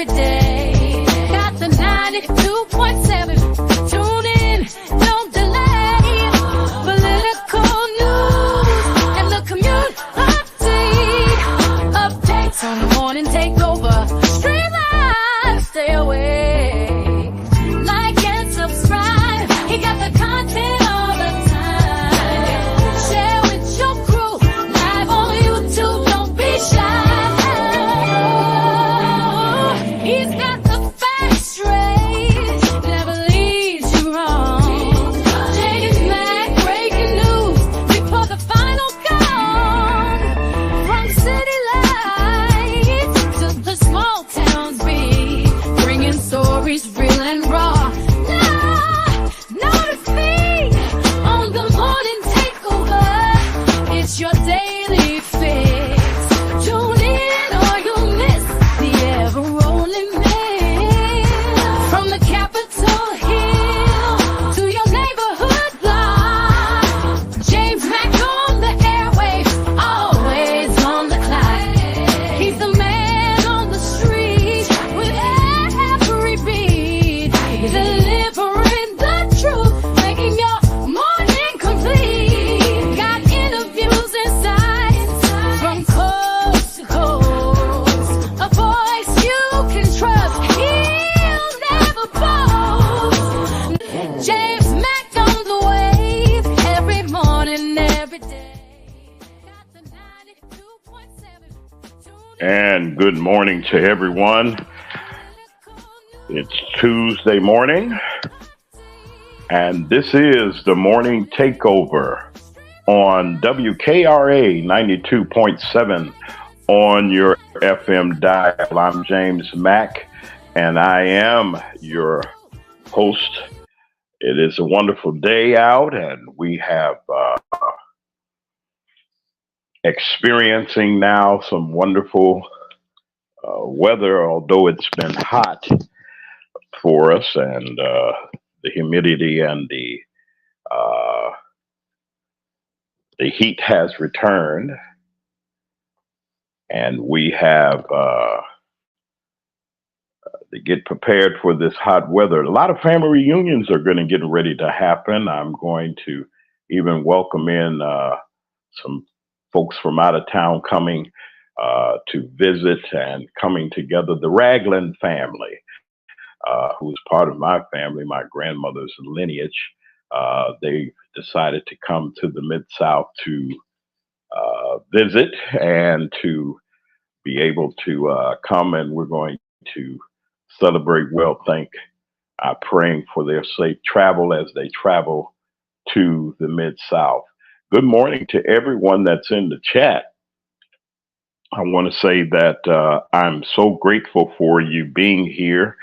every day. Got the 92.7. Tune in, don't delay. Political news and the community updates on the morning takeover. Stream live, stay away. Like and subscribe. He got the content all the time. Share with your crew. Live on YouTube, don't be shy. He's got the facts straight, never leaves you wrong. James Mack, breaking news before the final gong. From city lights to the small towns beat, bringing stories real and raw. Notice me on the morning takeover. It's your daily fix. Tune in or you'll miss the ever-rolling mix. From the Capitol Hill to your neighborhood block. James Mack on the airwaves, always on the clock. He's the man on the street with every beat. Delivering the truth, making your morning complete. Got interviews inside from coast to coast. A voice you can trust, he'll never boast. James Mack on the wave, every morning, every day. Got the 92.7. And good morning to everyone. It's Tuesday morning, and this is the Morning Takeover on WKRA 92.7 on your FM dial. I'm James Mack, and I am your host. It is a wonderful day out, and we have experiencing now some wonderful weather, although it's been hot for us, and the humidity and the heat has returned, and we have to get prepared for this hot weather. A lot of family reunions are going to get ready to happen. I'm going to even welcome in some folks from out of town coming to visit and coming together. The Ragland family, who is part of my family, my grandmother's lineage, they decided to come to the Mid-South to visit and to be able to come, and we're going to celebrate well. Praying for their safe travel as they travel to the Mid-South. Good morning to everyone that's in the chat. I want to say that I'm so grateful for you being here.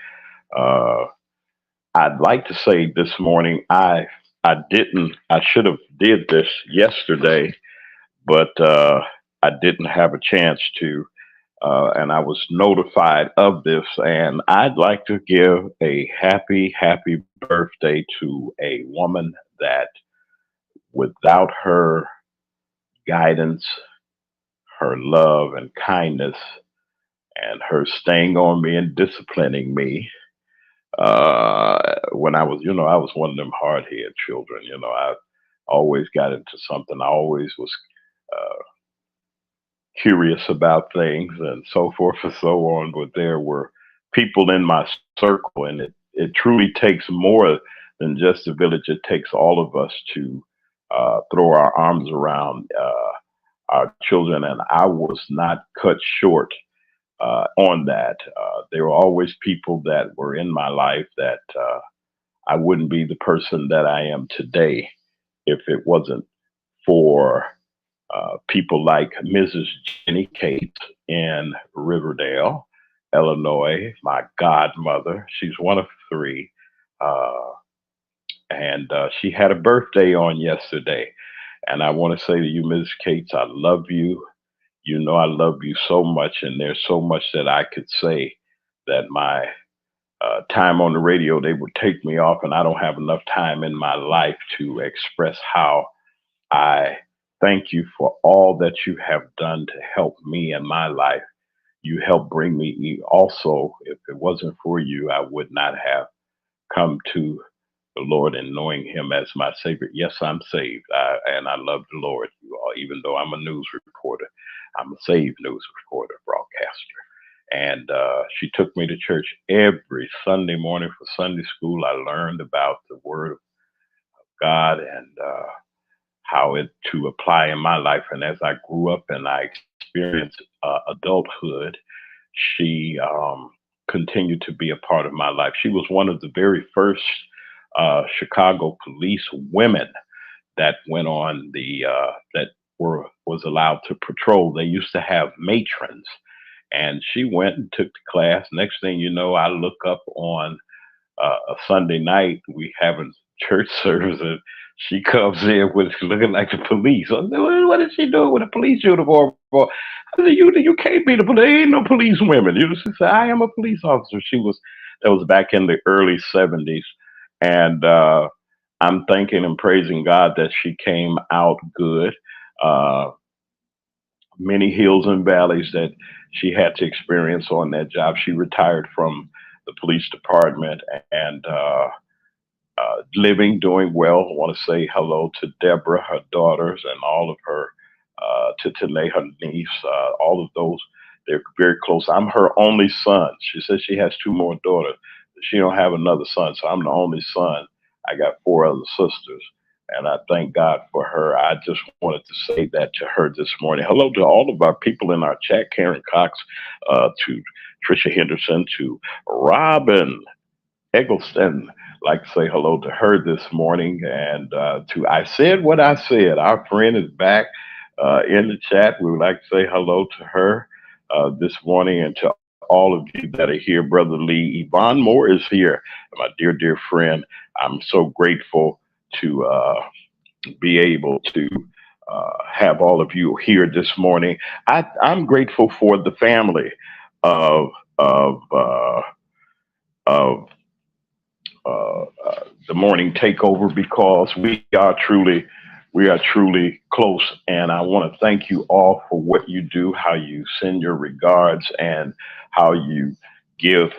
I'd like to say this morning, I should have did this yesterday, but I didn't have a chance to, and I was notified of this, and I'd like to give a happy birthday to a woman that without her guidance, her love and kindness, and her staying on me and disciplining me, when I was one of them hard-headed children. I always got into something. I always was curious about things and so forth and so on. But there were people in my circle, and it truly takes more than just a village. It takes all of us to throw our arms around our children, and I was not cut short on that. There were always people that were in my life that I wouldn't be the person that I am today if it wasn't for people like Mrs. Jenny Cates in Riverdale, Illinois, my godmother. She's one of three. And she had a birthday on yesterday. And I want to say to you, Mrs. Cates, I love you. You know I love you so much, and there's so much that I could say that my time on the radio, they would take me off, and I don't have enough time in my life to express how I thank you for all that you have done to help me in my life. you helped bring me. Also, if it wasn't for you, I would not have come to the Lord and knowing Him as my Savior. Yes, I'm saved, and I love the Lord. You all, even though I'm a news reporter, I'm a saved news reporter, broadcaster. And she took me to church every Sunday morning for Sunday school. I learned about the Word of God and how it to apply in my life. And as I grew up and I experienced adulthood, she continued to be a part of my life. She was one of the very first Chicago police women that went on the that were was allowed to patrol. They used to have matrons, and she went and took the class. Next thing you know, I look up on a Sunday night, we having church service, and she comes in with looking like the police. I said, what is she doing with a police uniform for? I said, you can't be the police. There ain't no police women. You know, she said, I am a police officer. That was back in the early 70s. And I'm thanking and praising God that she came out good. Uh, Many hills and valleys that she had to experience on that job. She retired from the police department and living, doing well. I want to say hello to Deborah, her daughters, and all of her, to Tanae, her niece, all of those. They're very close. I'm her only son. She says she has two more daughters. She don't have another son, so I'm the only son. I got four other sisters, and I thank God for her. I just wanted to say that to her this morning. Hello to all of our people in our chat, Karen Cox, to Trisha Henderson, to Robin Eggleston. Like to say hello to her this morning, and to I said what I said. Our friend is back in the chat. We would like to say hello to her this morning, and to all of you that are here. Brother Lee, Yvonne Moore is here, my dear friend. I'm so grateful to be able to have all of you here this morning. I'm grateful for the family of of uh, of the morning takeover, because we are truly close. And I want to thank you all for what you do, how you send your regards, and how you give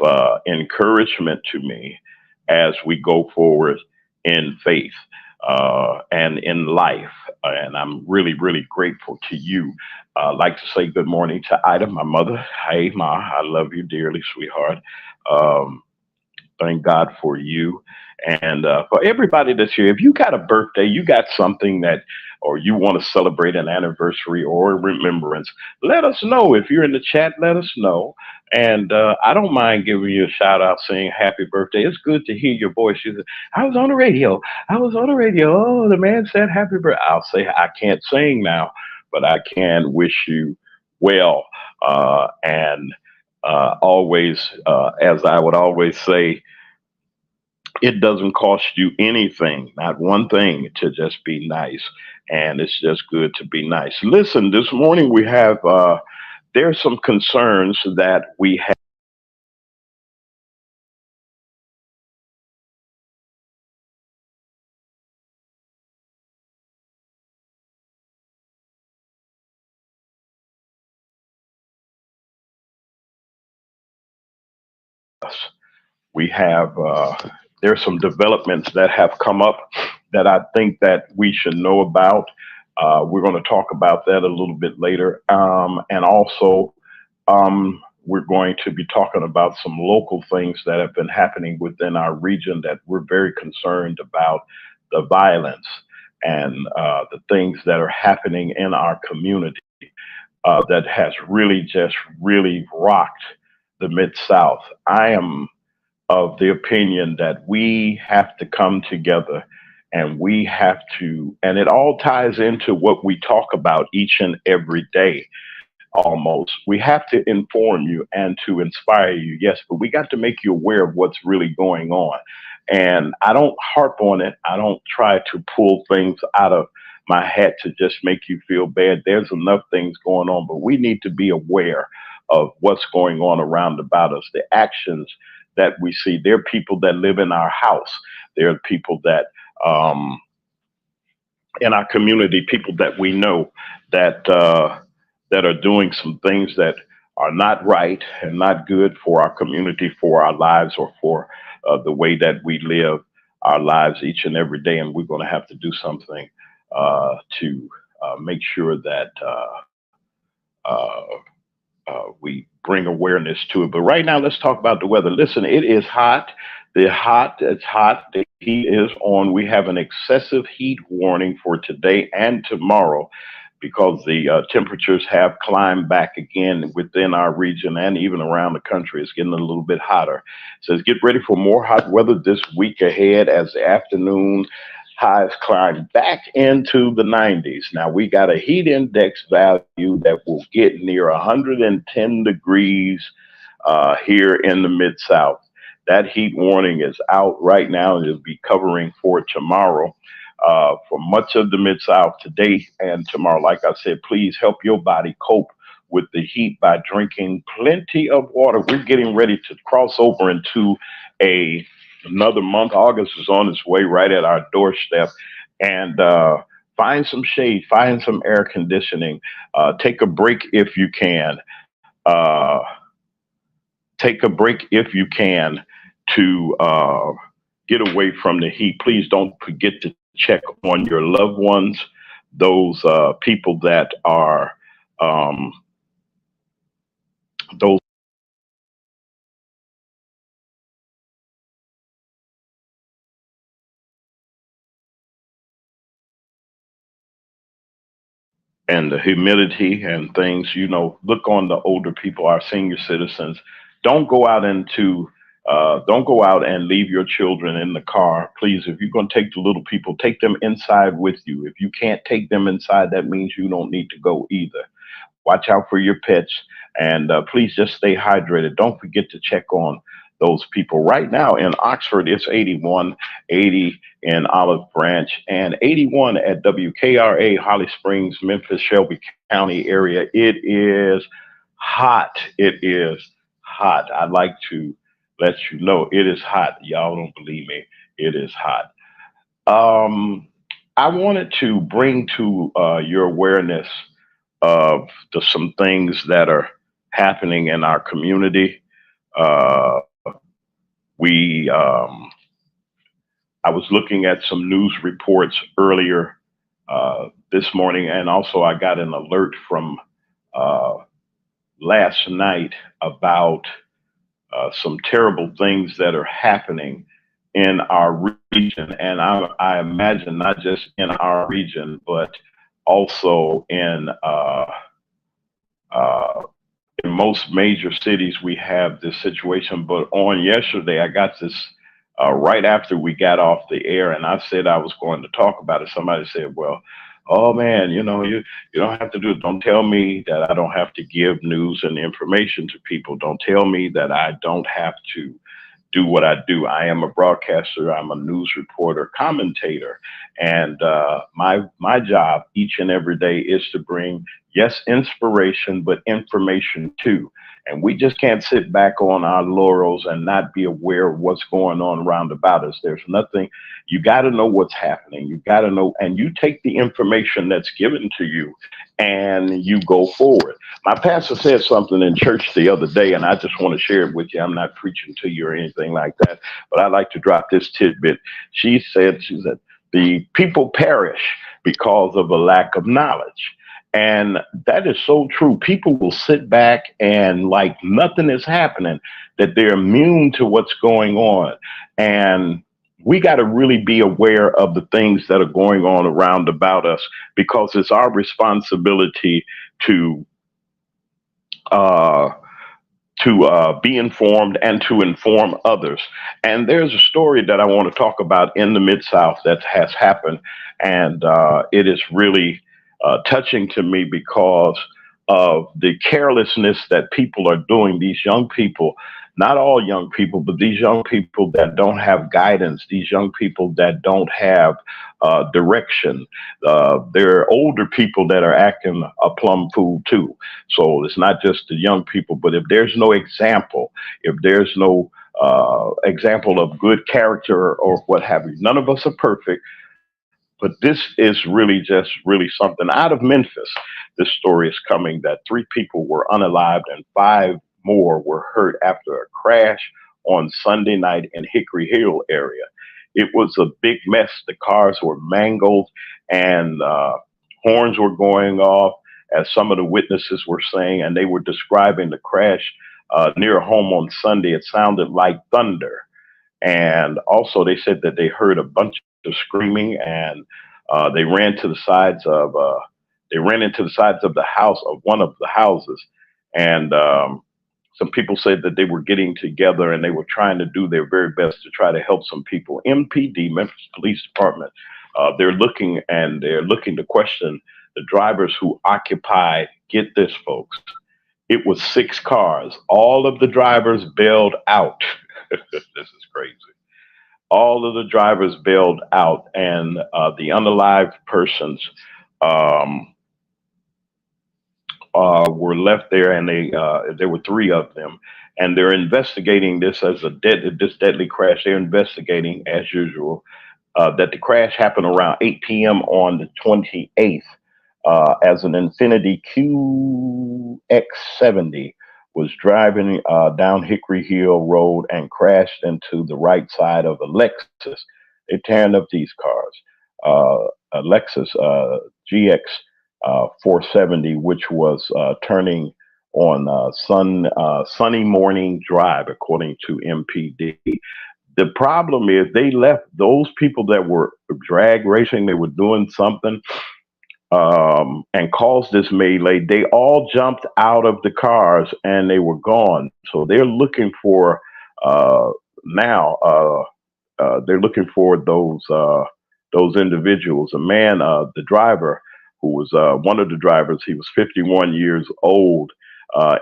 encouragement to me as we go forward in faith and in life. And I'm really grateful to you. Like to say good morning to Ida, my mother. Hey, Ma, I love you dearly, sweetheart. Um, Thank God for you. And for everybody that's here, if you got a birthday, you got something that, or you want to celebrate an anniversary or a remembrance, let us know. If you're in the chat, let us know. And I don't mind giving you a shout out saying happy birthday. It's good to hear your voice. You say, I was on the radio. I was on the radio. Oh, the man said happy birthday. I'll say, I can't sing now, but I can wish you well. And always, as I would always say, it doesn't cost you anything, not one thing, to just be nice. And it's just good to be nice. Listen, this morning we have, there's some concerns that we have we have there's some developments that have come up that I think that we should know about. We're going to talk about that a little bit later, and also we're going to be talking about some local things that have been happening within our region that we're very concerned about, the violence and the things that are happening in our community that has really rocked the Mid South. I am of the opinion that we have to come together, and we have to, and it all ties into what we talk about each and every day. Almost, we have to inform you and to inspire you, yes, but we got to make you aware of what's really going on. And I don't harp on it. I don't try to pull things out of my hat to just make you feel bad. There's enough things going on, but we need to be aware of what's going on around about us, the actions that we see. There are people that live in our house. There are people that in our community, people that we know that that are doing some things that are not right and not good for our community, for our lives, or for the way that we live our lives each and every day. And we're going to have to do something to make sure that we bring awareness to it. But right now, let's talk about the weather. Listen, it is hot. It's hot. The heat is on. We have an excessive heat warning for today and tomorrow because the temperatures have climbed back again within our region and even around the country. It's getting a little bit hotter. It says get ready for more hot weather this week ahead as the afternoon highs climb back into the 90s. Now we got a heat index value that will get near 110 degrees here in the Mid South. That heat warning is out right now and it'll be covering for tomorrow. For much of the Mid South today and tomorrow. Like I said, please help your body cope with the heat by drinking plenty of water. We're getting ready to cross over into another month. August is on its way right at our doorstep. And find some shade, find some air conditioning. Take a break if you can. Uh, Take a break if you can to get away from the heat. Please don't forget to check on your loved ones, those people that are um, those and the humidity and things. Look on the older people, our senior citizens. Don't go out into don't go out and leave your children in the car. Please, if you're going to take the little people, take them inside with you. If you can't take them inside, that means you don't need to go either. Watch out for your pets, and please just stay hydrated. Don't forget to check on those people. Right now in Oxford, it's 81, 80 in Olive Branch, and 81 at WKRA, Holly Springs, Memphis, Shelby County area. It is hot. It is hot. I'd like to let you know it is hot. Y'all don't believe me. It is hot. Um, I wanted to bring to your awareness of some things that are happening in our community. Uh, we, I was looking at some news reports earlier this morning, and also I got an alert from uh, last night about some terrible things that are happening in our region. And I imagine not just in our region, but also uh, in most major cities, we have this situation. But on yesterday, I got this right after we got off the air, and I said I was going to talk about it. Somebody said, well, oh man, you don't have to do it. Don't tell me that I don't have to give news and information to people. Don't tell me that I don't have to do what I do. I am a broadcaster. I'm a news reporter, commentator, and my job each and every day is to bring yes inspiration, but information too. And we just can't sit back on our laurels and not be aware of what's going on around about us. There's nothing. You got to know what's happening. You got to know, and you take the information that's given to you and you go forward. My pastor said something in church the other day, and I just want to share it with you. I'm not preaching to you or anything like that, but I like to drop this tidbit. She said, the people perish because of a lack of knowledge. And that is so true. People will sit back and like nothing is happening, that they're immune to what's going on. And we got to really be aware of the things that are going on around about us, because it's our responsibility to uh, be informed and to inform others. And there's a story that I want to talk about in the Mid South that has happened, and it is really touching to me because of the carelessness that people are doing. These young people, not all young people, but these young people that don't have guidance, these young people that don't have direction. There are older people that are acting a plum fool too. So it's not just the young people, but if there's no example, if there's no example of good character or what have you, none of us are perfect. But this is really just really something out of Memphis. this story is coming that 3 people were unalived and 5 more were hurt after a crash on Sunday night in Hickory Hill area. It was a big mess. The cars were mangled and horns were going off, as some of the witnesses were saying, and they were describing the crash near home on Sunday. It sounded like thunder. And also, they said that they heard a bunch of screaming, and they ran to the sides of they ran into the sides of the house of one of the houses, and some people said that they were getting together and they were trying to do their very best to try to help some people. MPD, Memphis Police Department, they're looking to question the drivers who occupied. Get this, folks. It was 6 cars. All of the drivers bailed out. This is crazy. All of the drivers bailed out, and the unalived persons were left there, and there were 3 of them, and they're investigating this as this deadly crash. They're investigating, as usual, that the crash happened around 8 p.m. on the 28th, as an Infiniti QX70 was driving down Hickory Hill Road and crashed into the right side of a Lexus. They're tearing up these cars. A Lexus GX 470, which was turning on Sunny Morning Drive, according to MPD. The problem is they left those people that were drag racing. They were doing something and caused this melee. They all jumped out of the cars and they were gone. So they're looking for now. They're looking for those individuals. A man, the driver, who was one of the drivers, he was 51 years old,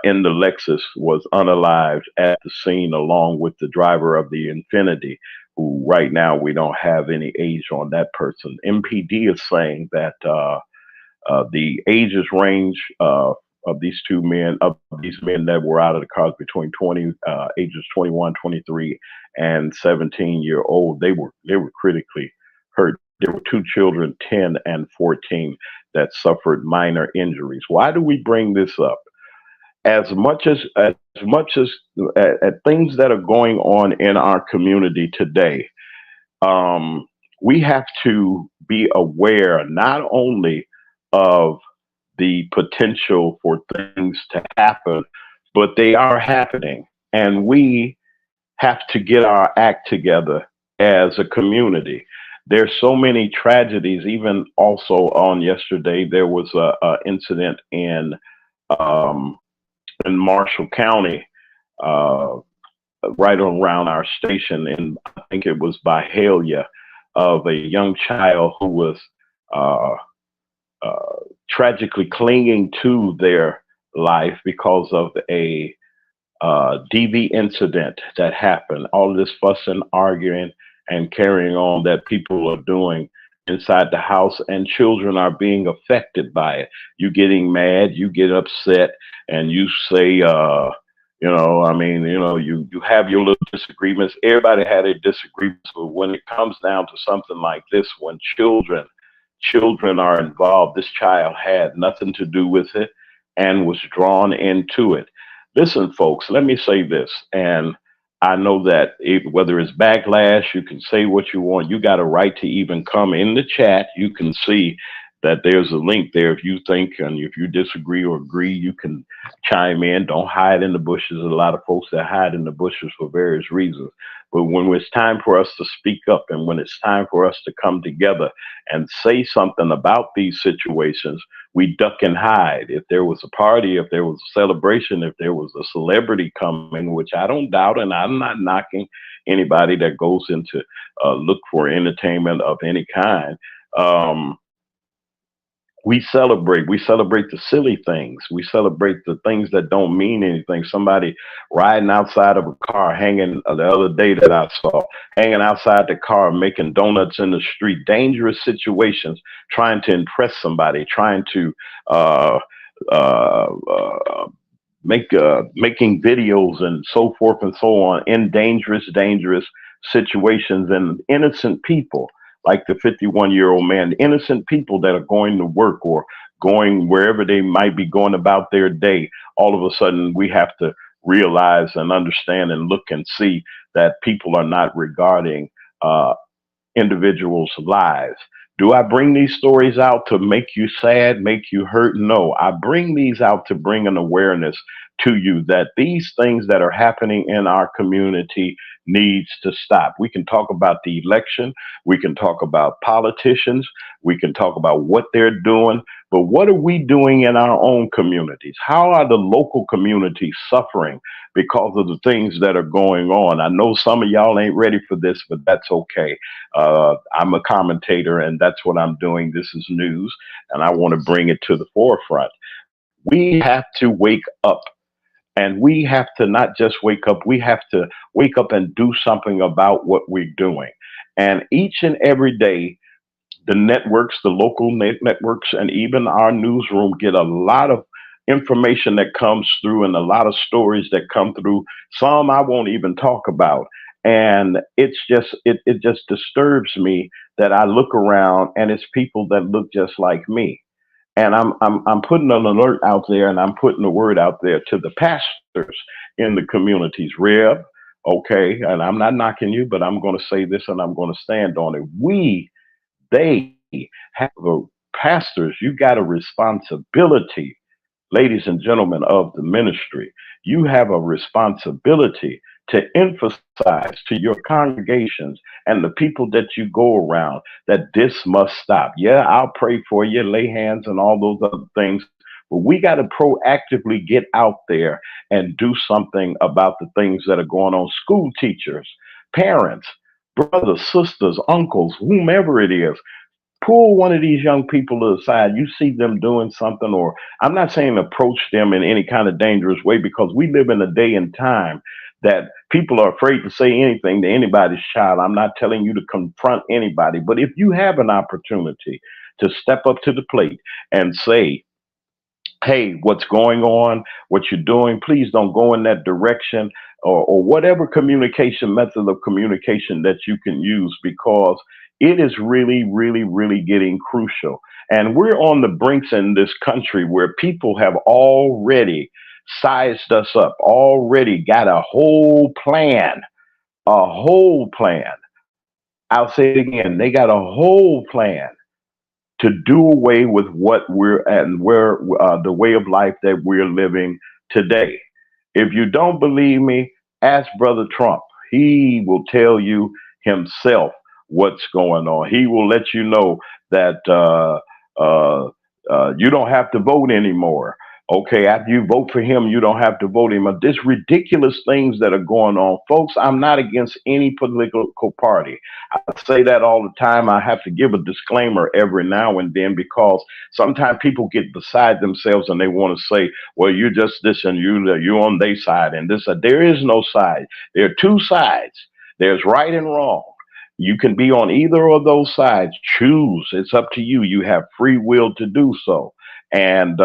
in the Lexus, was unalived at the scene, along with the driver of the Infiniti, who right now we don't have any age on that person. MPD is saying that the ages range of these men that were out of the cars between ages 21, 23, and 17-year-old. They were critically hurt. There were 2 children, 10 and 14, that suffered minor injuries. Why do we bring this up? As much as things that are going on in our community today, we have to be aware not only of the potential for things to happen, but they are happening, and we have to get our act together as a community. There's so many tragedies. Even also on yesterday, there was a incident in Marshall County, right around our station, and I think it was Byhalia, of a young child who was tragically clinging to their life because of a DV incident that happened. All of this fussing, arguing, and carrying on that people are doing inside the house, and children are being affected by it. You getting mad, you get upset, and you say, you have your little disagreements. Everybody had their disagreements, but when it comes down to something like this, when children are involved, this child had nothing to do with it and was drawn into it. Listen, folks, let me say this, and I know that whether it's backlash, you can say what you want. You got a right to even come in the chat. You can see that there's a link there. If you think, and if you disagree or agree, you can chime in. Don't hide in the bushes. There's a lot of folks that hide in the bushes for various reasons. But when it's time for us to speak up, and when it's time for us to come together and say something about these situations, we duck and hide. If there was a party, if there was a celebration, if there was a celebrity coming, which I don't doubt, and I'm not knocking anybody that goes into look for entertainment of any kind. We celebrate the silly things. We celebrate the things that don't mean anything. Somebody riding outside of a car, hanging the other day that I saw, hanging outside the car, making donuts in the street, dangerous situations, trying to impress somebody, trying to making videos and so forth and so on in dangerous situations, and innocent people, like the 51-year-old man, innocent people that are going to work or going wherever they might be going about their day, all of a sudden we have to realize and understand and look and see that people are not regarding uh, individuals' lives. Do I bring these stories out to make you sad, make you hurt? No, I bring these out to bring an awareness to you that these things that are happening in our community needs to stop. We can talk about the election, we can talk about politicians, we can talk about what they're doing, but what are we doing in our own communities? How are the local communities suffering because of the things that are going on? I know some of y'all ain't ready for this, but that's okay. I'm a commentator, and that's what I'm doing. This is news, and I want to bring it to the forefront. We have to wake up, and we have to not just wake up, we have to wake up and do something about what we're doing. And each and every day, the networks, the local networks, and even our newsroom get a lot of information that comes through and a lot of stories that come through. Some I won't even talk about. And it just disturbs me that I look around and it's people that look just like me. And I'm putting an alert out there, and I'm putting the word out there to the pastors in the communities. Reb, okay, and I'm not knocking you, but I'm going to say this and I'm going to stand on it. They have a pastors. You got a responsibility, ladies and gentlemen of the ministry. You have a responsibility to emphasize to your congregations and the people that you go around that this must stop. Yeah, I'll pray for you, lay hands, and all those other things. But we got to proactively get out there and do something about the things that are going on. School teachers, parents, brothers, sisters, uncles, whomever it is, pull one of these young people to the side. You see them doing something, or I'm not saying approach them in any kind of dangerous way, because we live in a day and time that people are afraid to say anything to anybody's child. I'm not telling you to confront anybody, but if you have an opportunity to step up to the plate and say, hey, what's going on, what you're doing, please don't go in that direction, or whatever communication method of communication that you can use, because it is really, really, really getting crucial. And we're on the brinks in this country where people have already sized us up, already got a whole plan. I'll say it again. They got a whole plan to do away with what we're at and where the way of life that we're living today. If you don't believe me, ask Brother Trump. He will tell you himself what's going on. He will let you know that you don't have to vote anymore. Okay, after you vote for him, you don't have to vote him. This ridiculous things that are going on, folks. I'm not against any political party. I say that all the time. I have to give a disclaimer every now and then, because sometimes people get beside themselves and they want to say, "Well, you're just this and you on their side and this." There is no side. There are two sides. There's right and wrong. You can be on either of those sides. Choose. It's up to you. You have free will to do so. And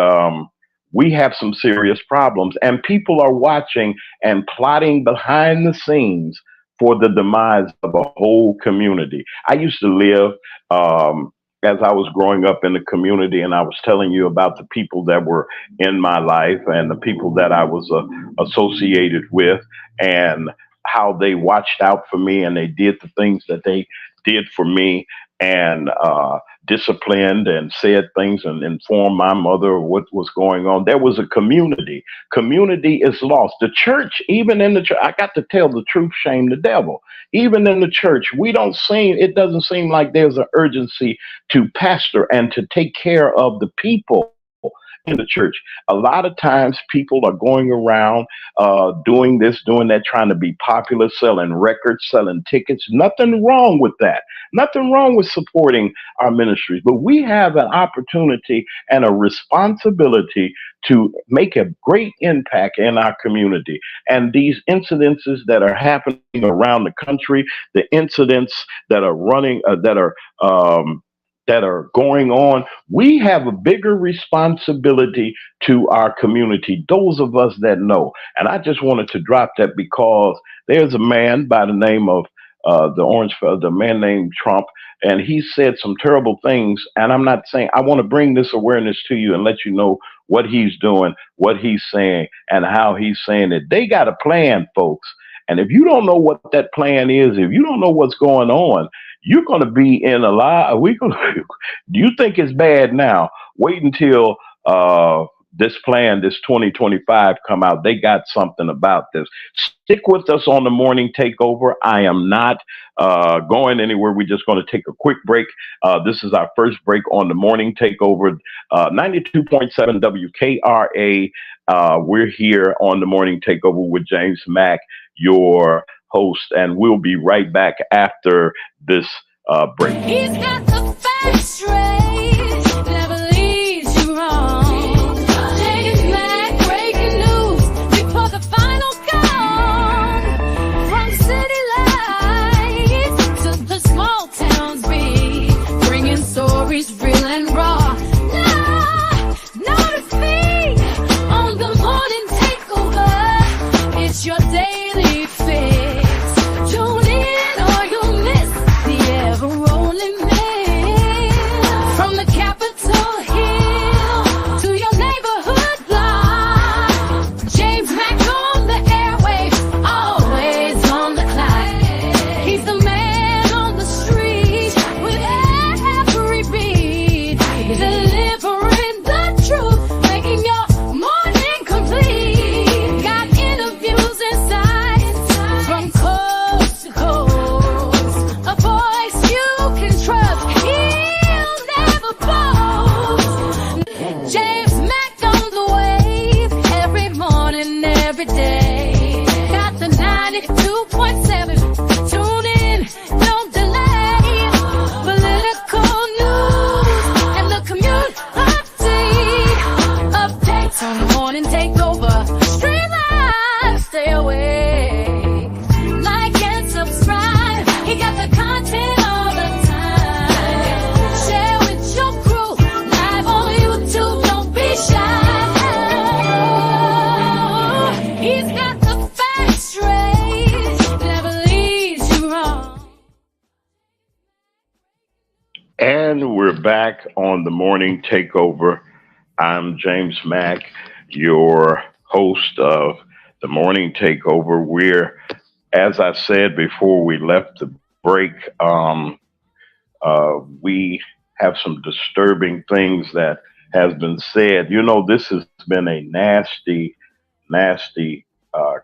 we have some serious problems, and people are watching and plotting behind the scenes for the demise of a whole community. I used to live, as I was growing up in the community, and I was telling you about the people that were in my life and the people that I was associated with, and how they watched out for me and they did the things that they did for me, and disciplined and said things and informed my mother of what was going on. There was a community. Community is lost. The church, even in the church, I got to tell the truth, shame the devil. Even in the church, it doesn't seem like there's an urgency to pastor and to take care of the people in the church. A lot of times people are going around doing this, doing that, trying to be popular, selling records, selling tickets. Nothing wrong with that. Nothing wrong with supporting our ministries. But we have an opportunity and a responsibility to make a great impact in our community. And these incidences that are happening around the country, the incidents that are that are going on, we have a bigger responsibility to our community, those of us that know. And I just wanted to drop that because there's a man by the name of the man named Trump, and he said some terrible things. And I'm not saying, I want to bring this awareness to you and let you know what he's doing, what he's saying, and how he's saying it. They got a plan, folks. And if you don't know what that plan is, if you don't know what's going on, you're going to be in a lot. Do you think it's bad now? Wait until this plan, this 2025 come out. They got something about this. Stick with us on the morning takeover. I am not going anywhere. We're just going to take a quick break. This is our first break on the morning takeover, 92.7 WKRA. We're here on the morning takeover with James Mack, your host, and we'll be right back after this break. He's got the facts straight, never leads you wrong. James Mack, breaking news, before the final call. From city lights to the small towns beat, bringing stories real and raw. No defeat on the morning takeover. It's your daily fix. Tune in or you'll miss the ever-rolling mix. From the Capitol Hill to your neighborhood block, James Mack on the airwaves, always on the clock. He's the man on the street with every beat, delivering the truth, making your morning complete. Got interviews inside from coast to coast, a voice you can trust, he'll never boast. James Mack on the wave, every morning, every day. Got the 92.7, tune in, don't delay. Political news and the commute updates on the morning takeover. Stream live, stay awake. Like and subscribe. He got the content all the time. Share with your crew. Live on YouTube, don't be shy. He's got the facts straight, never leads you wrong. And we're back on the morning takeover. I'm James Mack, your host of the morning takeover. We're, as I said before we left the break, we have some disturbing things that has been said. You know, this has been a nasty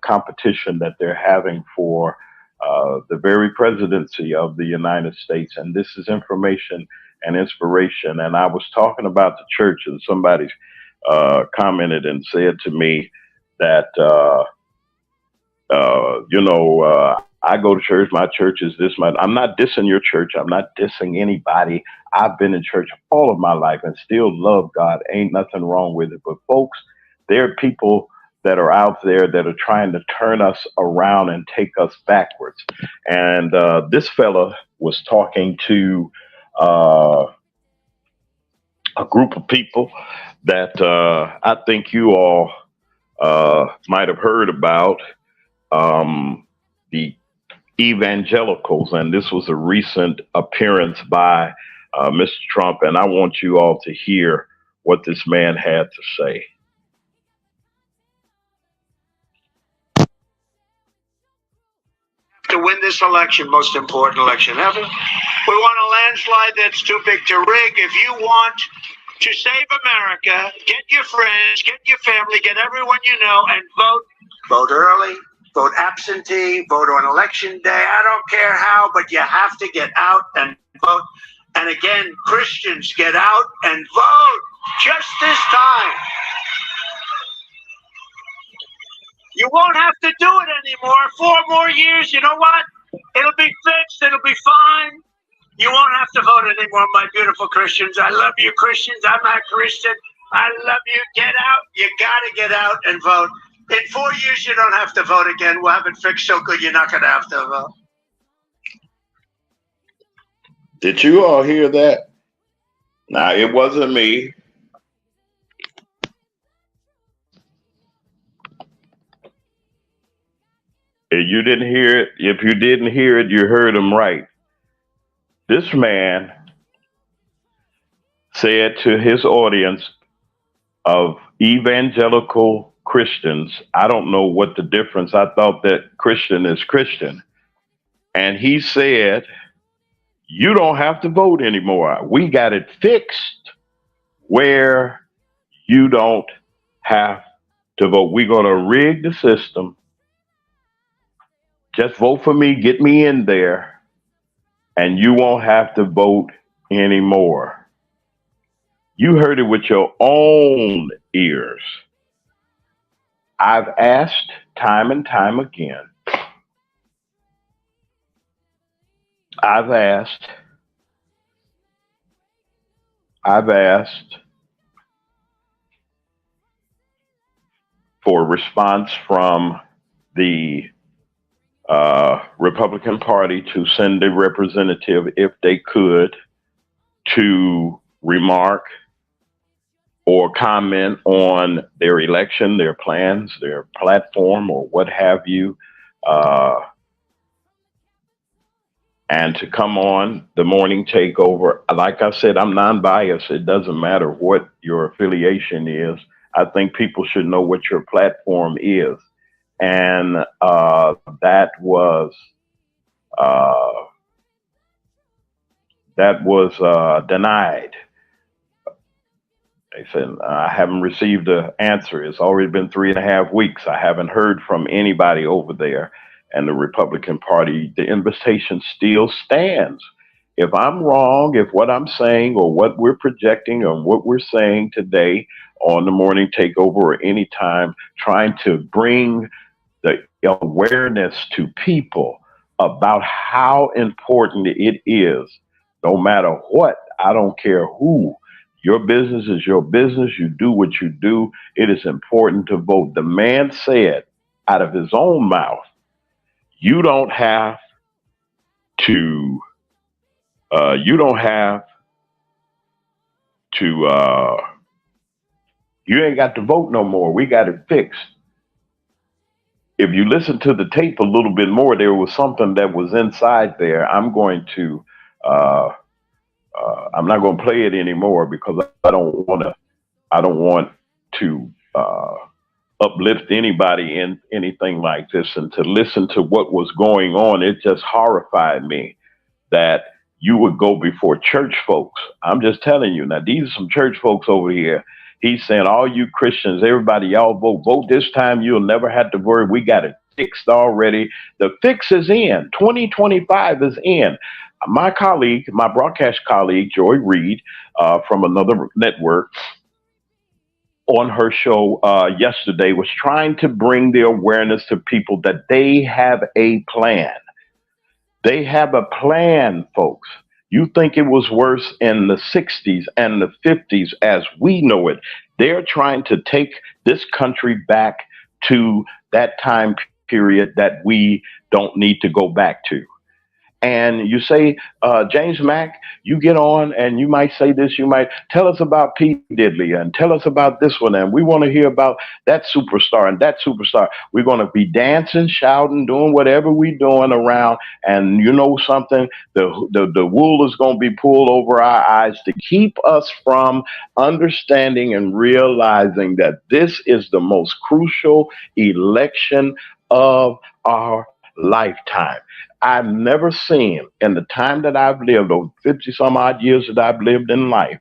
competition that they're having for the very presidency of the United States. And this is information and inspiration. And I was talking about the church, and somebody commented and said to me that, I go to church, my church is this, I'm not dissing your church. I'm not dissing anybody. I've been in church all of my life and still love God. Ain't nothing wrong with it. But folks, there are people that are out there that are trying to turn us around and take us backwards. And this fella was talking to a group of people that I think you all might have heard about, the evangelicals. And this was a recent appearance by Mr. Trump. And I want you all to hear what this man had to say. To win this election, most important election ever. We want a landslide that's too big to rig. If you want to save America, get your friends, get your family, get everyone you know, and vote. Vote early, vote absentee, vote on election day. I don't care how, but you have to get out and vote. And again, Christians, get out and vote just this time. You won't have to do it anymore. 4 more years, you know what? It'll be fixed. It'll be fine. You won't have to vote anymore, my beautiful Christians. I love you, Christians. I'm not Christian. I love you. Get out. You got to get out and vote. In 4 years, you don't have to vote again. We'll have it fixed so good you're not going to have to vote. Did you all hear that? Now, it wasn't me. You didn't hear it. If you didn't hear it, you heard him right. This man said to his audience of evangelical Christians, I don't know what the difference. I thought that Christian is Christian. And he said, you don't have to vote anymore. We got it fixed where you don't have to vote. We're going to rig the system. Just vote for me, get me in there, and you won't have to vote anymore. You heard it with your own ears. I've asked time and time again. I've asked for a response from the Republican Party to send a representative, if they could, to remark or comment on their election, their plans, their platform, or what have you, and to come on the morning takeover. Like I said, I'm non-biased. It doesn't matter what your affiliation is. I think people should know what your platform is. And that was denied. They said, I haven't received an answer. It's already been 3.5 weeks. I haven't heard from anybody over there. And the Republican Party, the invitation still stands. If I'm wrong, if what I'm saying or what we're projecting or what we're saying today on the morning takeover or any time, trying to bring the awareness to people about how important it is, no matter what, I don't care who. Your business is your business. You do what you do. It is important to vote. The man said out of his own mouth, you don't have to, you ain't got to vote no more. We got it fixed. If you listen to the tape a little bit more, there was something that was inside there. I'm not going to play it anymore because I don't want to uplift anybody in anything like this. And to listen to what was going on, it just horrified me that you would go before church folks. I'm just telling you. Now, these are some church folks over here. He's saying, all you Christians, everybody, y'all vote this time. You'll never have to worry. We got it fixed already. The fix is in. 2025 is in. My colleague, my broadcast colleague, Joy Reid, from another network, on her show yesterday was trying to bring the awareness to people that they have a plan. They have a plan, folks. You think it was worse in the 60s and the 50s as we know it. They're trying to take this country back to that time period that we don't need to go back to. And you say, James Mack, you get on and you might say this, you might tell us about Pete Diddley and tell us about this one. And we want to hear about that superstar and that superstar. We're going to be dancing, shouting, doing whatever we're doing around. And you know something, the wool is going to be pulled over our eyes to keep us from understanding and realizing that this is the most crucial election of our lifetime. I've never seen in the time that I've lived, over 50 some odd years that I've lived in life,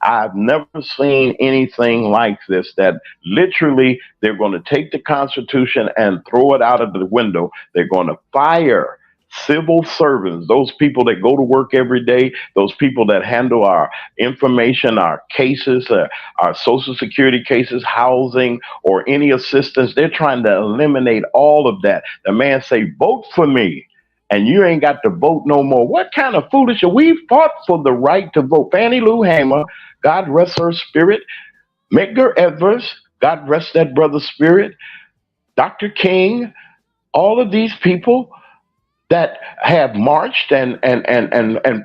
I've never seen anything like this, that literally they're going to take the Constitution and throw it out of the window. They're going to fire civil servants, those people that go to work every day, those people that handle our information, our cases, our Social Security cases, housing, or any assistance. They're trying to eliminate all of that. The man say, vote for me, and you ain't got to vote no more. What kind of foolish? We fought for the right to vote. Fannie Lou Hamer, God rest her spirit. Medgar Evers, God rest that brother's spirit. Dr. King, all of these people, that have marched and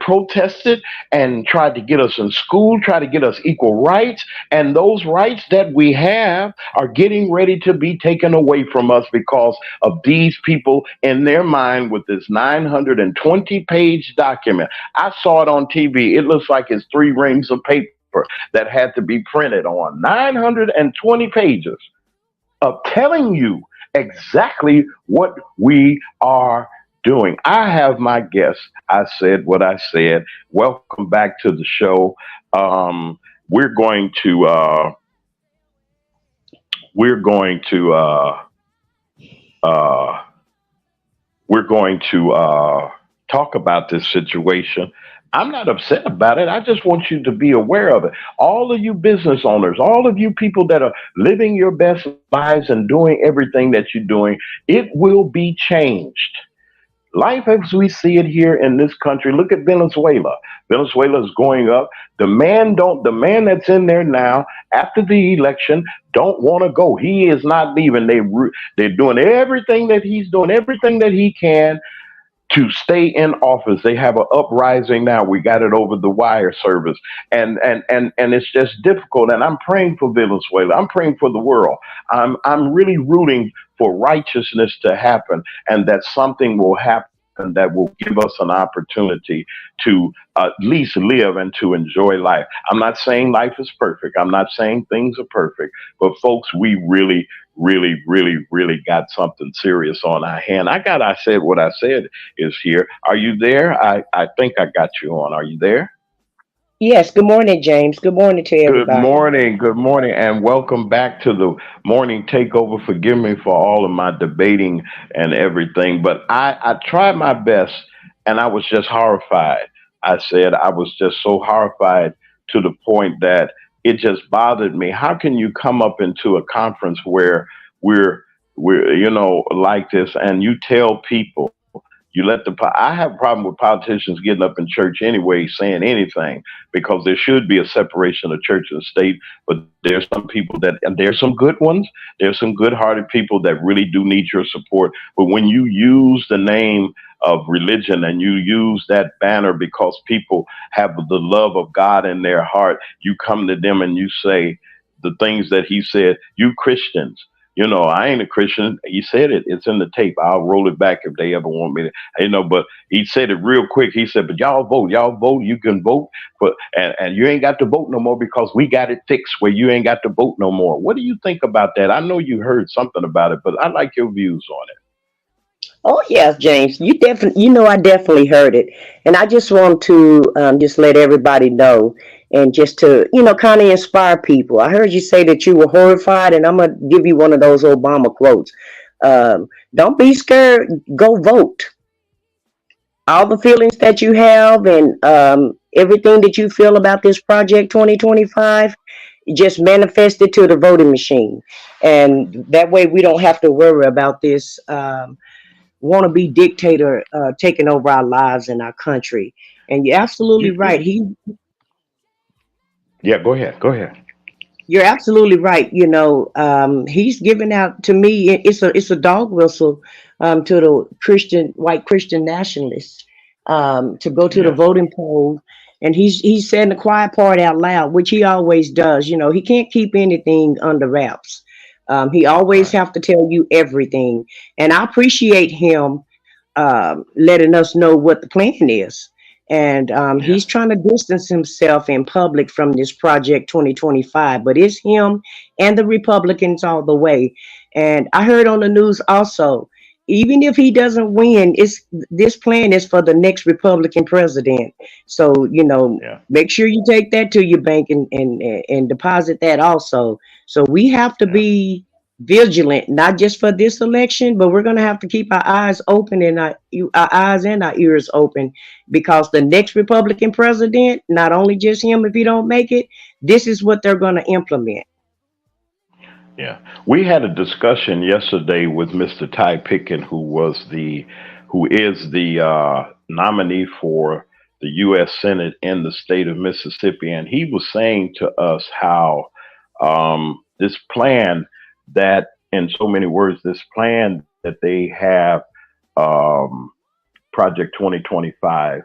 protested and tried to get us in school, try to get us equal rights, and those rights that we have are getting ready to be taken away from us because of these people in their mind with this 920-page document. I saw it on TV. It looks like it's 3 reams of paper that had to be printed on 920 pages of telling you exactly what we are doing. I have my guests. I said what I said. Welcome back to the show. We're going to we're going to we're going to talk about this situation. I'm not upset about it. I just want you to be aware of it. All of you business owners, all of you people that are living your best lives and doing everything that you're doing, it will be changed. Life as we see it here in this country. Look at Venezuela. Venezuela is going up. The man that's in there now after the election don't want to go. He is not leaving. They're doing everything that he's doing, everything that he can to stay in office. They have an uprising now. We got it over the wire service, and it's just difficult. And I'm praying for Venezuela. I'm praying for the world. I'm really rooting for righteousness to happen, and that something will happen that will give us an opportunity to at least live and to enjoy life. I'm not saying life is perfect. I'm not saying things are perfect, but folks, we really, really, really, really got something serious on our hand. I said what I said is here. Are you there? I think I got you on. Are you there? Yes, good morning, James. Good morning to everybody. Good morning, and welcome back to the morning takeover. Forgive me for all of my debating and everything, but I tried my best, and I was just horrified. I said I was just so horrified to the point that it just bothered me. How can you come up into a conference where we're like this, and you tell people? I have a problem with politicians getting up in church anyway, saying anything, because there should be a separation of church and state. But there's some people and there's some good ones. There's some good-hearted people that really do need your support. But when you use the name of religion and you use that banner because people have the love of God in their heart, you come to them and you say the things that he said, you Christians. I ain't a Christian. He said it. It's in the tape. I'll roll it back if they ever want me to, but he said it real quick. He said, but y'all vote. You can vote. And you ain't got to vote no more because we got it fixed where you ain't got to vote no more. What do you think about that? I know you heard something about it, but I like your views on it. Oh yes, James. I definitely heard it, and I just want to just let everybody know, and just to kind of inspire people. I heard you say that you were horrified, and I'm gonna give you one of those Obama quotes. Don't be scared. Go vote. All the feelings that you have, and everything that you feel about this project 2025, just manifest it to the voting machine, and that way we don't have to worry about this. Wannabe dictator taking over our lives and our country. And you're absolutely right. Yeah, go ahead. Go ahead. You're absolutely right. He's giving out, to me, it's a dog whistle to the white Christian nationalists to go to the voting poll. And he's saying the quiet part out loud, which he always does. He can't keep anything under wraps. He always have to tell you everything. And I appreciate him letting us know what the plan is. And he's trying to distance himself in public from this Project 2025. But it's him and the Republicans all the way. And I heard on the news also, even if he doesn't win, this plan is for the next Republican president. So, make sure you take that to your bank and deposit that also. So we have to be vigilant, not just for this election, but we're going to have to keep our eyes open and our eyes and our ears open, because the next Republican president, not only just him, if he don't make it, this is what they're going to implement. Yeah, we had a discussion yesterday with Mr. Ty Picken, who is the nominee for the U.S. Senate in the state of Mississippi, and he was saying to us how this plan that, in so many words, this plan that they have Project 2025,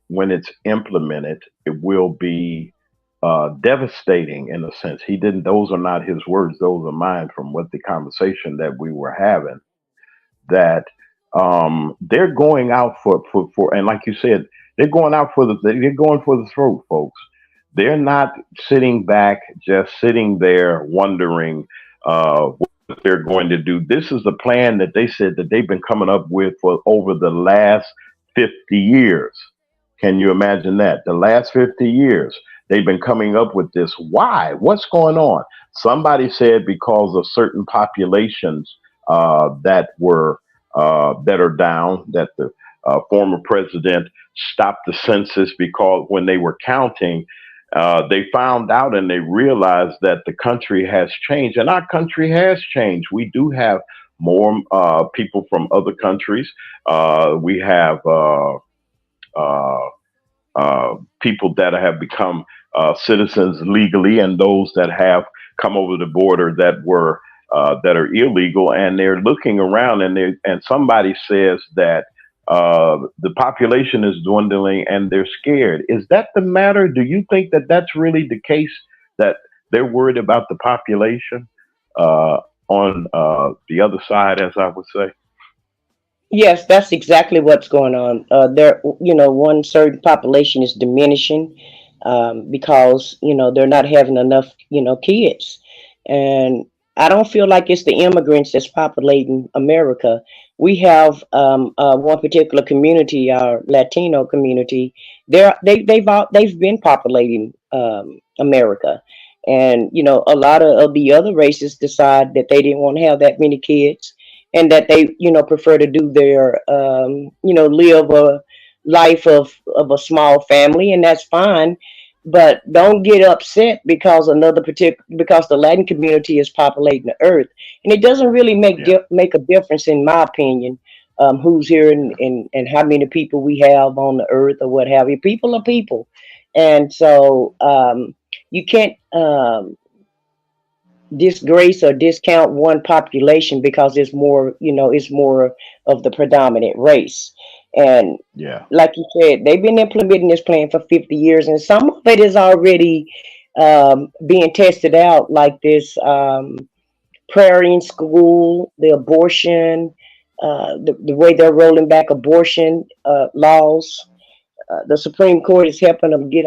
when it's implemented, it will be devastating in a sense. He didn't; those are not his words; those are mine from what the conversation that we were having. That they're going out for, and like you said, they're going out for they're going for the throat, folks. They're not sitting back, just sitting there wondering what they're going to do. This is the plan that they said that they've been coming up with for over the last 50 years. Can you imagine that? The last 50 years, they've been coming up with this. Why? What's going on? Somebody said because of certain populations that are down, that the former president stopped the census because when they were counting, they found out and they realized that the country has changed, and our country has changed. We do have more people from other countries. We have people that have become citizens legally, and those that have come over the border that are illegal, and they're looking around, and somebody says that the population is dwindling and they're scared. Is that the matter? Do you think that that's really the case, that they're worried about the population on the other side, as I would say? Yes, that's exactly what's going on. One certain population is diminishing because they're not having enough kids, and I don't feel like it's the immigrants that's populating America. We have one particular community, our Latino community. They've been populating America, and a lot of the other races decide that they didn't want to have that many kids, and that they prefer to do their live a life of a small family, and that's fine. But don't get upset because because the Latin community is populating the earth, and it doesn't really make a difference, in my opinion, who's here and how many people we have on the earth or what have you. People are people, and so you can't disgrace or discount one population because it's more of the predominant race. And Yeah. like you said, they've been implementing this plan for 50 years, and some of it is already being tested out, like this prayer in school, the abortion, the way they're rolling back abortion laws. The Supreme Court is helping them get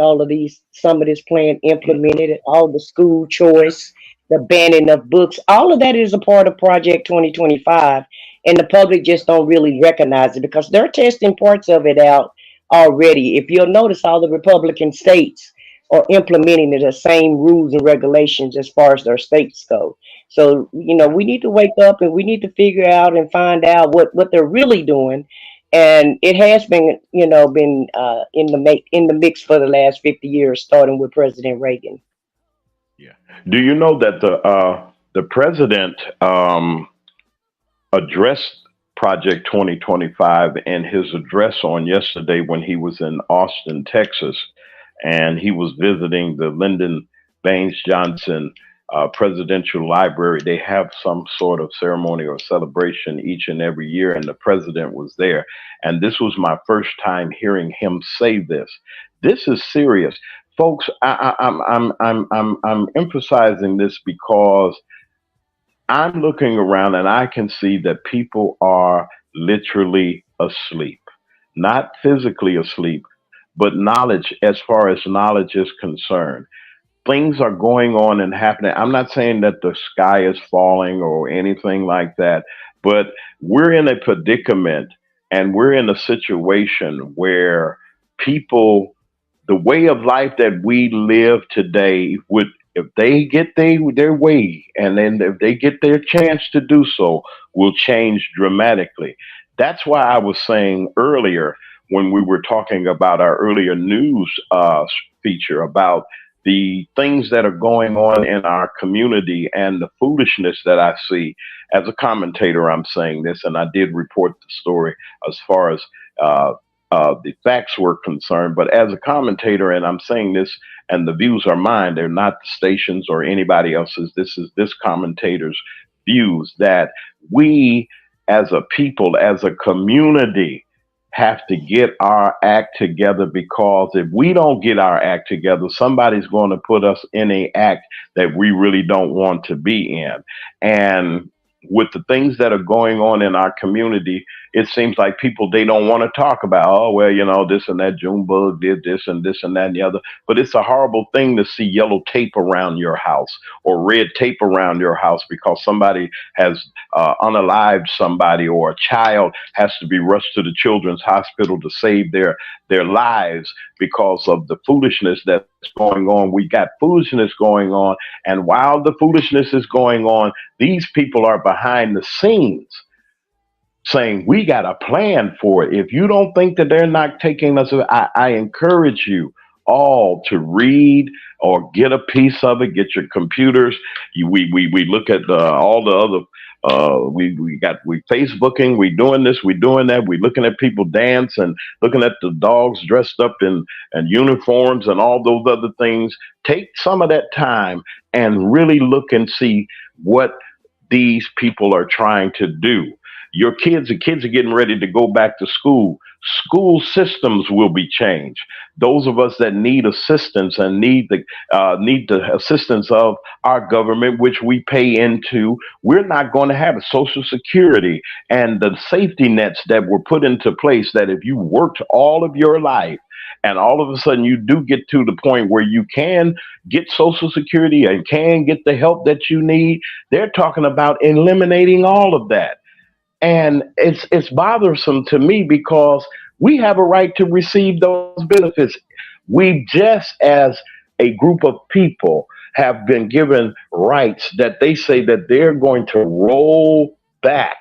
some of this plan implemented, all the school choice, the banning of books. All of that is a part of Project 2025, and the public just don't really recognize it because they're testing parts of it out already. If you'll notice, all the Republican states are implementing the same rules and regulations as far as their states go. So, we need to wake up and we need to figure out and find out what they're really doing. And it has been, in the mix for the last 50 years, starting with President Reagan. Yeah. Do you know that the president addressed Project 2025 in his address on yesterday when he was in Austin, Texas, and he was visiting the Lyndon Baines Johnson Presidential Library. They have some sort of ceremony or celebration each and every year, and the president was there. And this was my first time hearing him say this. This is serious, folks. I'm emphasizing this because I'm looking around and I can see that people are literally asleep, not physically asleep, but knowledge, as far as knowledge is concerned. Things are going on and happening. I'm not saying that the sky is falling or anything like that, but we're in a predicament and we're in a situation where people, the way of life that we live today, would, if they get their way, and then if they get their chance to do so, will change dramatically. That's why I was saying earlier, when we were talking about our earlier news feature about the things that are going on in our community and the foolishness that I see. As a commentator, I'm saying this, and I did report the story as far as the facts were concerned. But as a commentator, and I'm saying this, and the views are mine, they're not the station's or anybody else's. This is this commentator's views, that we as a people, as a community, have to get our act together, because if we don't get our act together, somebody's going to put us in a act that we really don't want to be in. And with the things that are going on in our community, it seems like people, they don't want to talk about, oh, well, this and that, Junebug did this and this and that and the other. But it's a horrible thing to see yellow tape around your house or red tape around your house because somebody has unalived somebody, or a child has to be rushed to the children's hospital to save their lives because of the foolishness that's going on. We got foolishness going on. And while the foolishness is going on, these people are behind the scenes saying, we got a plan for it. If you don't think that they're not taking us, I encourage you all to read or get a piece of it, get your computers. We look at all the other, we Facebooking, we doing this, we doing that. We looking at people dance and looking at the dogs dressed up in uniforms and all those other things. Take some of that time and really look and see what these people are trying to do. The kids are getting ready to go back to school. School systems will be changed. Those of us that need assistance and need the assistance of our government, which we pay into, we're not going to have a Social Security and the safety nets that were put into place, that if you worked all of your life and all of a sudden you do get to the point where you can get Social Security and can get the help that you need, they're talking about eliminating all of that. And it's bothersome to me because we have a right to receive those benefits. We just, as a group of people, have been given rights that they say that they're going to roll back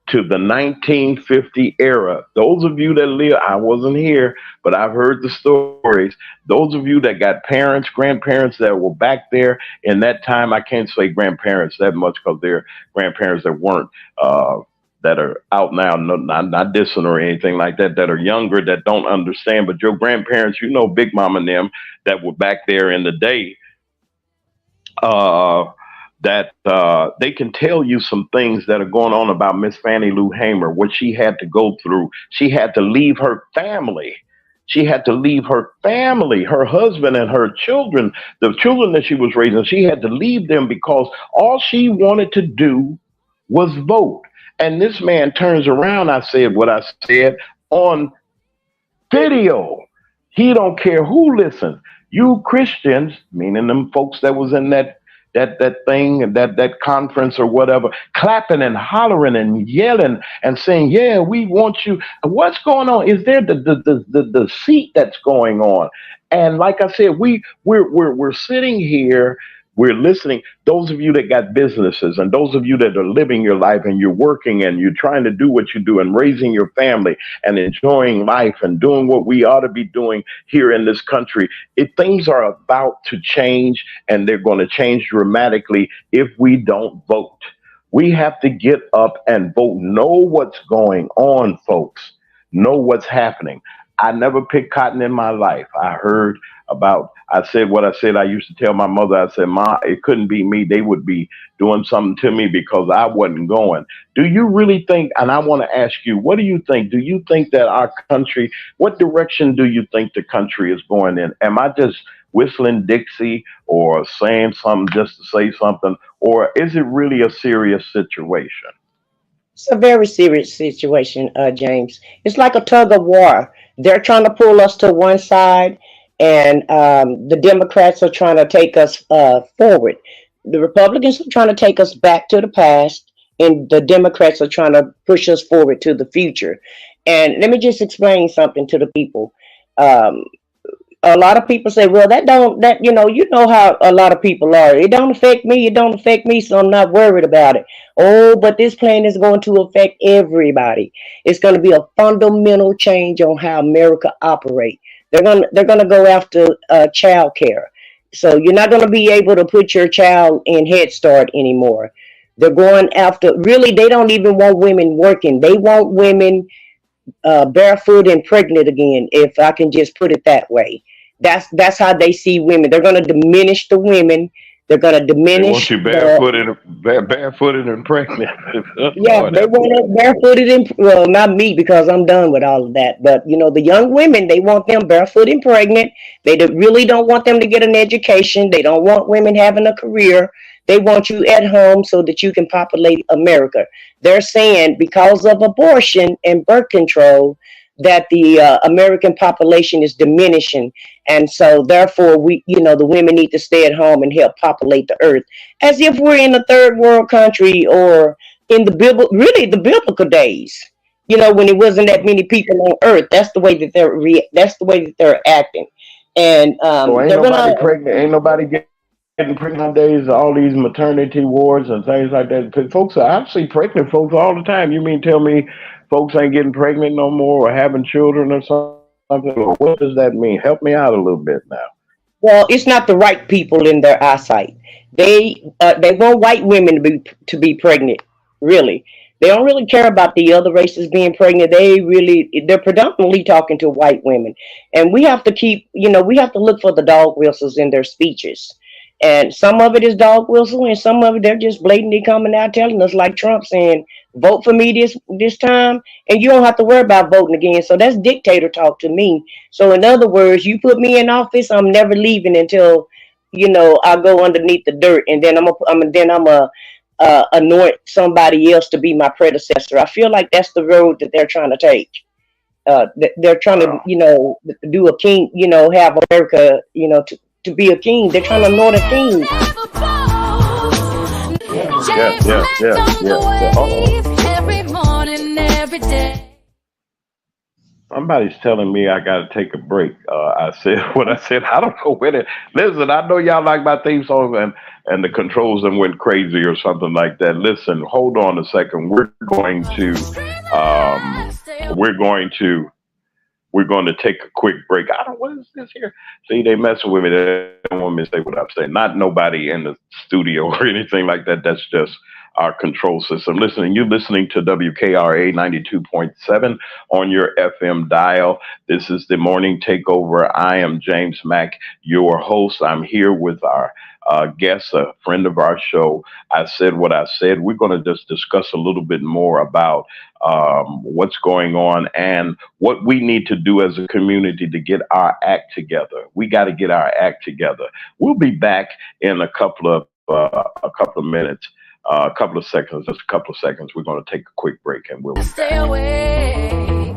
to the 1950 era. Those of you that live, I wasn't here, but I've heard the stories. Those of you that got parents, grandparents that were back there in that time, I can't say grandparents that much because they're grandparents that weren't, that are out now, not dissing or anything like that, that are younger, that don't understand. But your grandparents, Big Mama and them that were back there in the day, that they can tell you some things that are going on about Miss Fannie Lou Hamer, what she had to go through. She had to leave her family. She had to leave her family, her husband and her children, the children that she was raising. She had to leave them because all she wanted to do was vote. And this man turns around, I said what I said on video. He don't care who listens. You Christians, meaning them folks that was in that thing and that conference or whatever, clapping and hollering and yelling and saying, yeah, we want you. What's going on? Is there the deceit that's going on? And like I said, we're sitting here. We're listening. Those of you that got businesses and those of you that are living your life and you're working and you're trying to do what you do and raising your family and enjoying life and doing what we ought to be doing here in this country, if things are about to change, and they're going to change dramatically if we don't vote. We have to get up and vote. Know what's going on, folks. Know what's happening. I never picked cotton in my life. I said what I said. I used to tell my mother, I said, Ma, it couldn't be me. They would be doing something to me because I wasn't going. Do you really think, and I want to ask you, what do you think? Do you think that our country, what direction do you think the country is going in? Am I just whistling Dixie or saying something just to say something? Or is it really a serious situation? It's a very serious situation, James. It's like a tug of war. They're trying to pull us to one side, and the Democrats are trying to take us forward. The Republicans are trying to take us back to the past, and the Democrats are trying to push us forward to the future. And let me just explain something to the people. A lot of people say, well, you know how a lot of people are. It don't affect me, so I'm not worried about it. Oh, but this plan is going to affect everybody. It's going to be a fundamental change on how America operates. They're going to go after child care. So you're not going to be able to put your child in Head Start anymore. They're going after, really, they don't even want women working. They want women barefoot and pregnant again, if I can just put it that way. That's how they see women. They're going to diminish the women. They're going to They want diminish you the. barefooted and pregnant. Yeah, Lord they have want mercy. us barefooted and well, not me because I'm done with all of that. But the young women, they want them barefoot and pregnant. Really don't want them to get an education. They don't want women having a career. They want you at home so that you can populate America. They're saying because of abortion and birth control that the American population is diminishing, and so therefore the women need to stay at home and help populate the earth, as if we're in a third world country or in the biblical days, when it wasn't that many people on earth. That's the way that that's the way that they're acting. And So ain't they're gonna. nobody pregnant. Ain't nobody getting pregnant nowadays. All these maternity wards and things like that. Folks, I see pregnant folks all the time. You mean tell me folks ain't getting pregnant no more or having children or something? What does that mean? Help me out a little bit now. Well, it's not the right people in their eyesight. They want white women to be pregnant. Really, they don't really care about the other races being pregnant. They're predominantly talking to white women, and we have to look for the dog whistles in their speeches. And some of it is dog whistle, and some of it they're just blatantly coming out telling us, like Trump saying, "Vote for me this time, and you don't have to worry about voting again." So that's dictator talk to me. So in other words, you put me in office, I'm never leaving until I go underneath the dirt, and then I'm a anoint somebody else to be my predecessor. I feel like that's the road that they're trying to take. They're trying to Wow. do a king, have America, to be a king. They're trying to anoint a king. Never bold. Yes, James yes, Mack yes, on yes, the yes. wave every morning, every day. Somebody's telling me I got to take a break. I said what I said. I don't know when it. Listen, I know y'all like my theme song and the controls and went crazy or something like that. Listen, hold on a second. Um, we're going to we're going to take a quick break. I don't. What is this here? See, they messing with me. They don't want me to say what I'm saying. Not nobody in the studio or anything like that. That's just our control system. You're listening to WKRA 92.7 on your FM dial. This is the morning takeover. I am James Mack, your host. I'm here with our guest, a friend of our show. I said what I said. We're going to just discuss a little bit more about what's going on and what we need to do as a community to get our act together. We got to get our act together. We'll be back in a couple of minutes, a couple of seconds, just a couple of seconds. We're going to take a quick break and we'll be Stay back. away.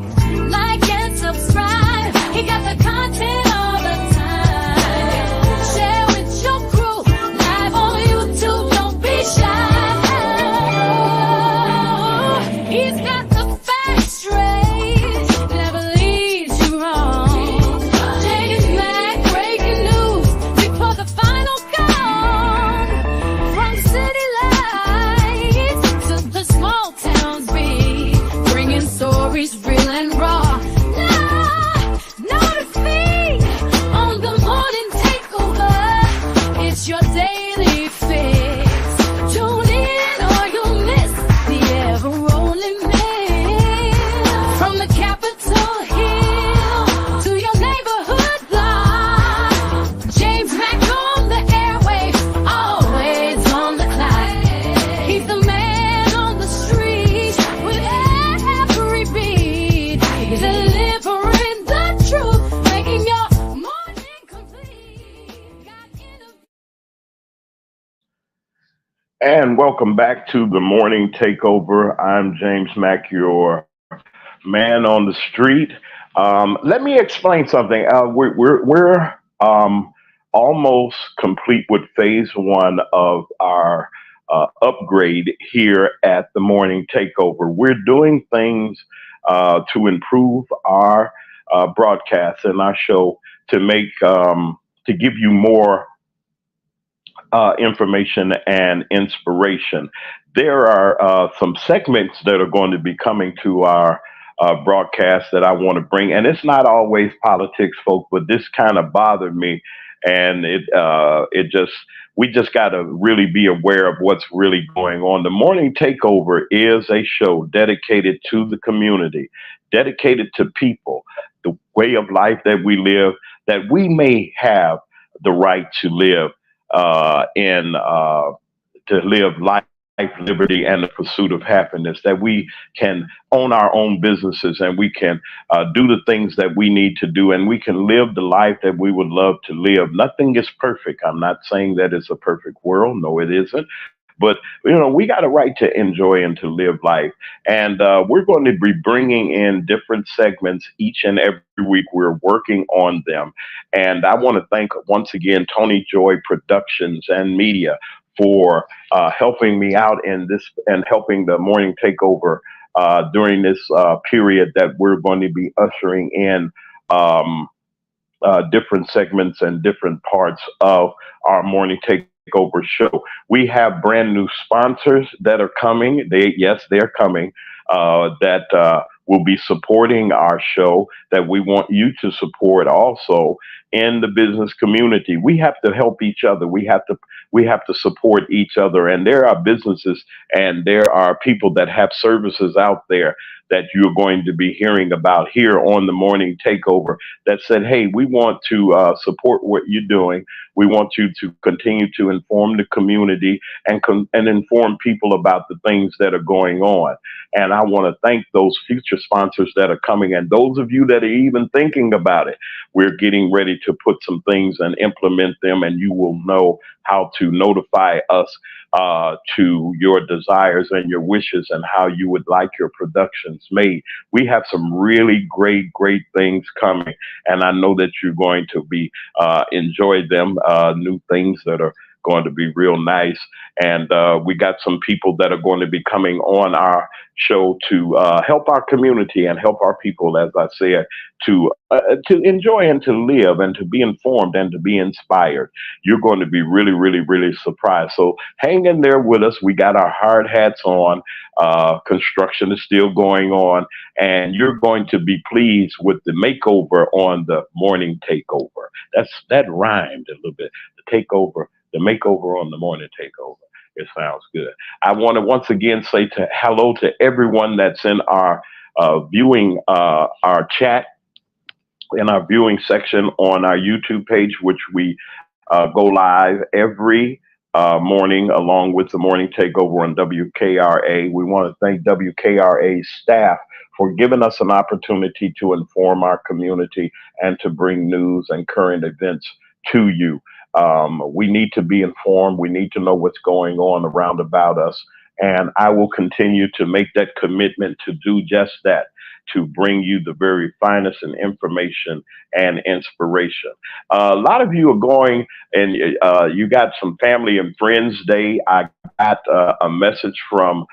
Like and subscribe. He got the content all the time. Share with your crew. Live on YouTube. Don't be shy. He's got the facts straight. Never leads you wrong. James Mack, breaking news before the final call. From city lights to the small towns beat, bringing stories real and raw. No defeat on the morning takeover. It's your daily fix. Tune in or you'll miss the ever-rolling mix. From the Capitol Hill to your neighborhood block, James Mack on the airwaves, always on the clock. He's the man on the street with every beat, delivering the truth, making your morning complete. And welcome back to the morning takeover. I'm James Mack, your man on the street. Let me explain something. We're almost complete with phase one of our upgrade here at the morning takeover. We're doing things to improve our broadcast and our show to make to give you more information and inspiration. There are some segments that are going to be coming to our broadcast that I want to bring, and it's not always politics, folks, but this kind of bothered me, and it just we just got to really be aware of what's really going on. The Morning Takeover is a show dedicated to the community, dedicated to people, the way of life that we live, that we may have the right to live in to live life, liberty, and the pursuit of happiness, that we can own our own businesses and we can do the things that we need to do, and we can live the life that we would love to live. Nothing is perfect. I'm not saying that it's a perfect world. No, it isn't. But, we got a right to enjoy and to live life. And we're going to be bringing in different segments each and every week. We're working on them. And I want to thank once again Tony Joy Productions and Media for helping me out in this and helping the morning takeover during this period that we're going to be ushering in different segments and different parts of our morning takeover show. We have brand new sponsors that are coming. They're coming. That will be supporting our show, that we want you to support also in the business community. We have to help each other. We have to support each other. And there are businesses and there are people that have services out there that you're going to be hearing about here on the morning takeover that said, hey, we want to support what you're doing. We want you to continue to inform the community and inform people about the things that are going on. And I want to thank those future sponsors that are coming, and those of you that are even thinking about it. We're getting ready to put some things and implement them, and you will know how to notify us to your desires and your wishes and how you would like your productions made. We have some really great things coming, and I know that you're going to be enjoy them, new things that are going to be real nice. And we got some people that are going to be coming on our show to help our community and help our people, as I said, to enjoy and to live and to be informed and to be inspired. You're going to be really surprised. So hang in there with us. We got our hard hats on. Construction is still going on, and you're going to be pleased with the makeover on the morning takeover. That rhymed a little bit. The makeover on the morning takeover. It sounds good. I want to once again say hello to everyone that's in our viewing, our chat, in our viewing section on our YouTube page, which we go live every morning along with the morning takeover on WKRA. We want to thank WKRA's staff for giving us an opportunity to inform our community and to bring news and current events to you. We need to be informed. We need to know what's going on around about us. And I will continue to make that commitment to do just that, to bring you the very finest in information and inspiration. A lot of you are going and you got some family and friends day. I got a message from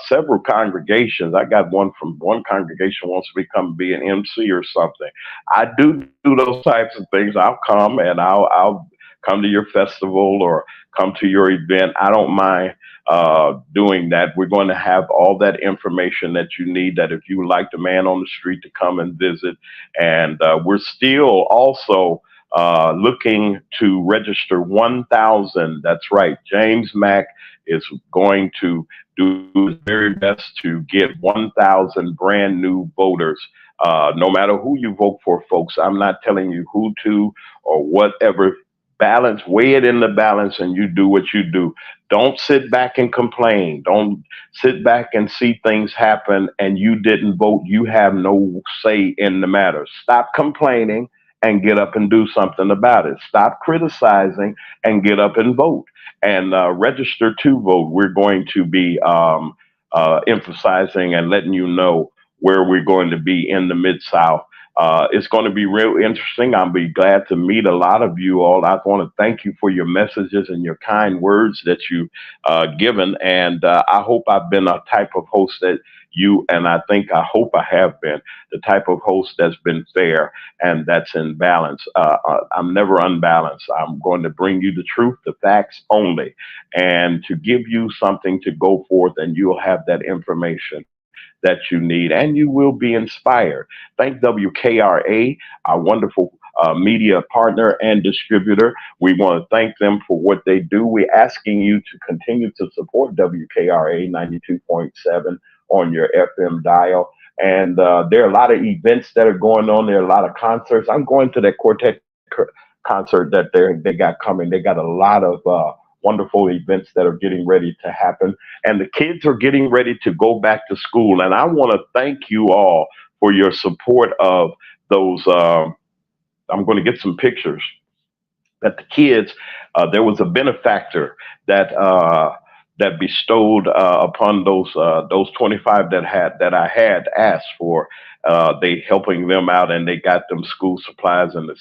several congregations. I got one from one congregation wants to become be an MC or something. I do those types of things. I'll come and I'll come to your festival or come to your event. I don't mind doing that. We're going to have all that information that you need, that if you would like the man on the street to come and visit. And we're still also looking to register 1,000. That's right. James Mack is going to do his very best to get 1,000 brand new voters. No matter who you vote for, folks, I'm not telling you who to or whatever. Balance, weigh it in the balance, and you do what you do. Don't sit back and complain. Don't sit back and see things happen and you didn't vote. You have no say in the matter. Stop complaining and get up and do something about it. Stop criticizing and get up and vote. And register to vote. We're going to be emphasizing and letting you know where we're going to be in the Mid-South. It's going to be real interesting. I'll be glad to meet a lot of you all. I want to thank you for your messages and your kind words that you've given. And I hope I've been a type of host that you, and I hope I have been the type of host that's been fair and that's in balance. I'm never unbalanced. I'm going to bring you the truth, the facts only, and to give you something to go forth, and you'll have that information that you need, and you will be inspired. Thank WKRA, our wonderful media partner and distributor. We want to thank them for what they do. We're asking you to continue to support WKRA 92.7 on your FM dial. And there are a lot of events that are going on. There are a lot of concerts. I'm going to that Quartet concert that they got coming. They got a lot of wonderful events that are getting ready to happen, and the kids are getting ready to go back to school. And I want to thank you all for your support of those. I'm going to get some pictures that the kids. There was a benefactor that that bestowed upon those 25 that I had asked for. They helping them out, and they got them school supplies, and the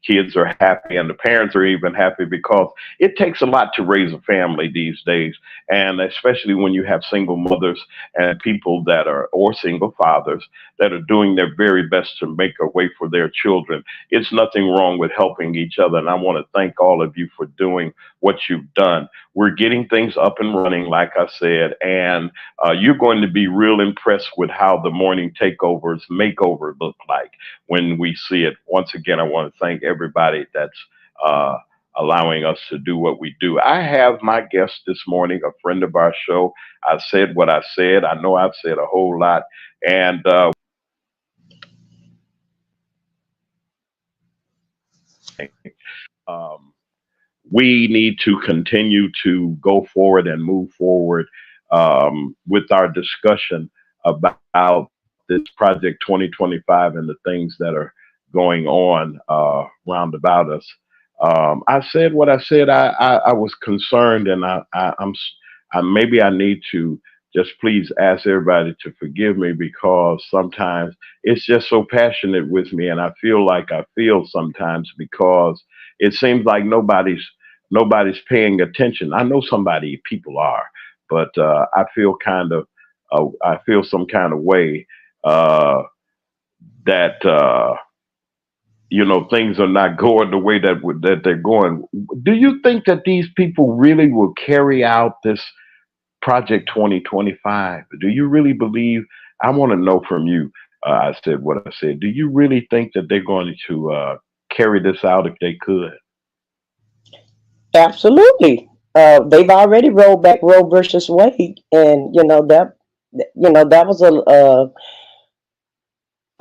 kids are happy, and the parents are even happy because it takes a lot to raise a family these days, and especially when you have single mothers and people that are or single fathers that are doing their very best to make a way for their children. It's nothing wrong with helping each other, and I want to thank all of you for doing what you've done. We're getting things up and running, like I said, and you're going to be real impressed with how the morning makeover look like when we see it. Once again, I want to thank everybody that's allowing us to do what we do. I have my guest this morning, a friend of our show. I said what I said. I know I've said a whole lot, and um, we need to continue to go forward and move forward with our discussion about this Project 2025 and the things that are going on round about us. I said what I said. I was concerned, and maybe I need to just please ask everybody to forgive me because sometimes it's just so passionate with me, and I feel like I feel sometimes because it seems like nobody's paying attention. I know people are, but I feel I feel some kind of way uh, that things are not going the way that they're going. Do you think that these people really will carry out this Project 2025? Do you really believe? I want to know from you. I said what I said. Do you really think that they're going to carry this out if they could? Absolutely. They've already rolled back Roe versus Wade, and that was a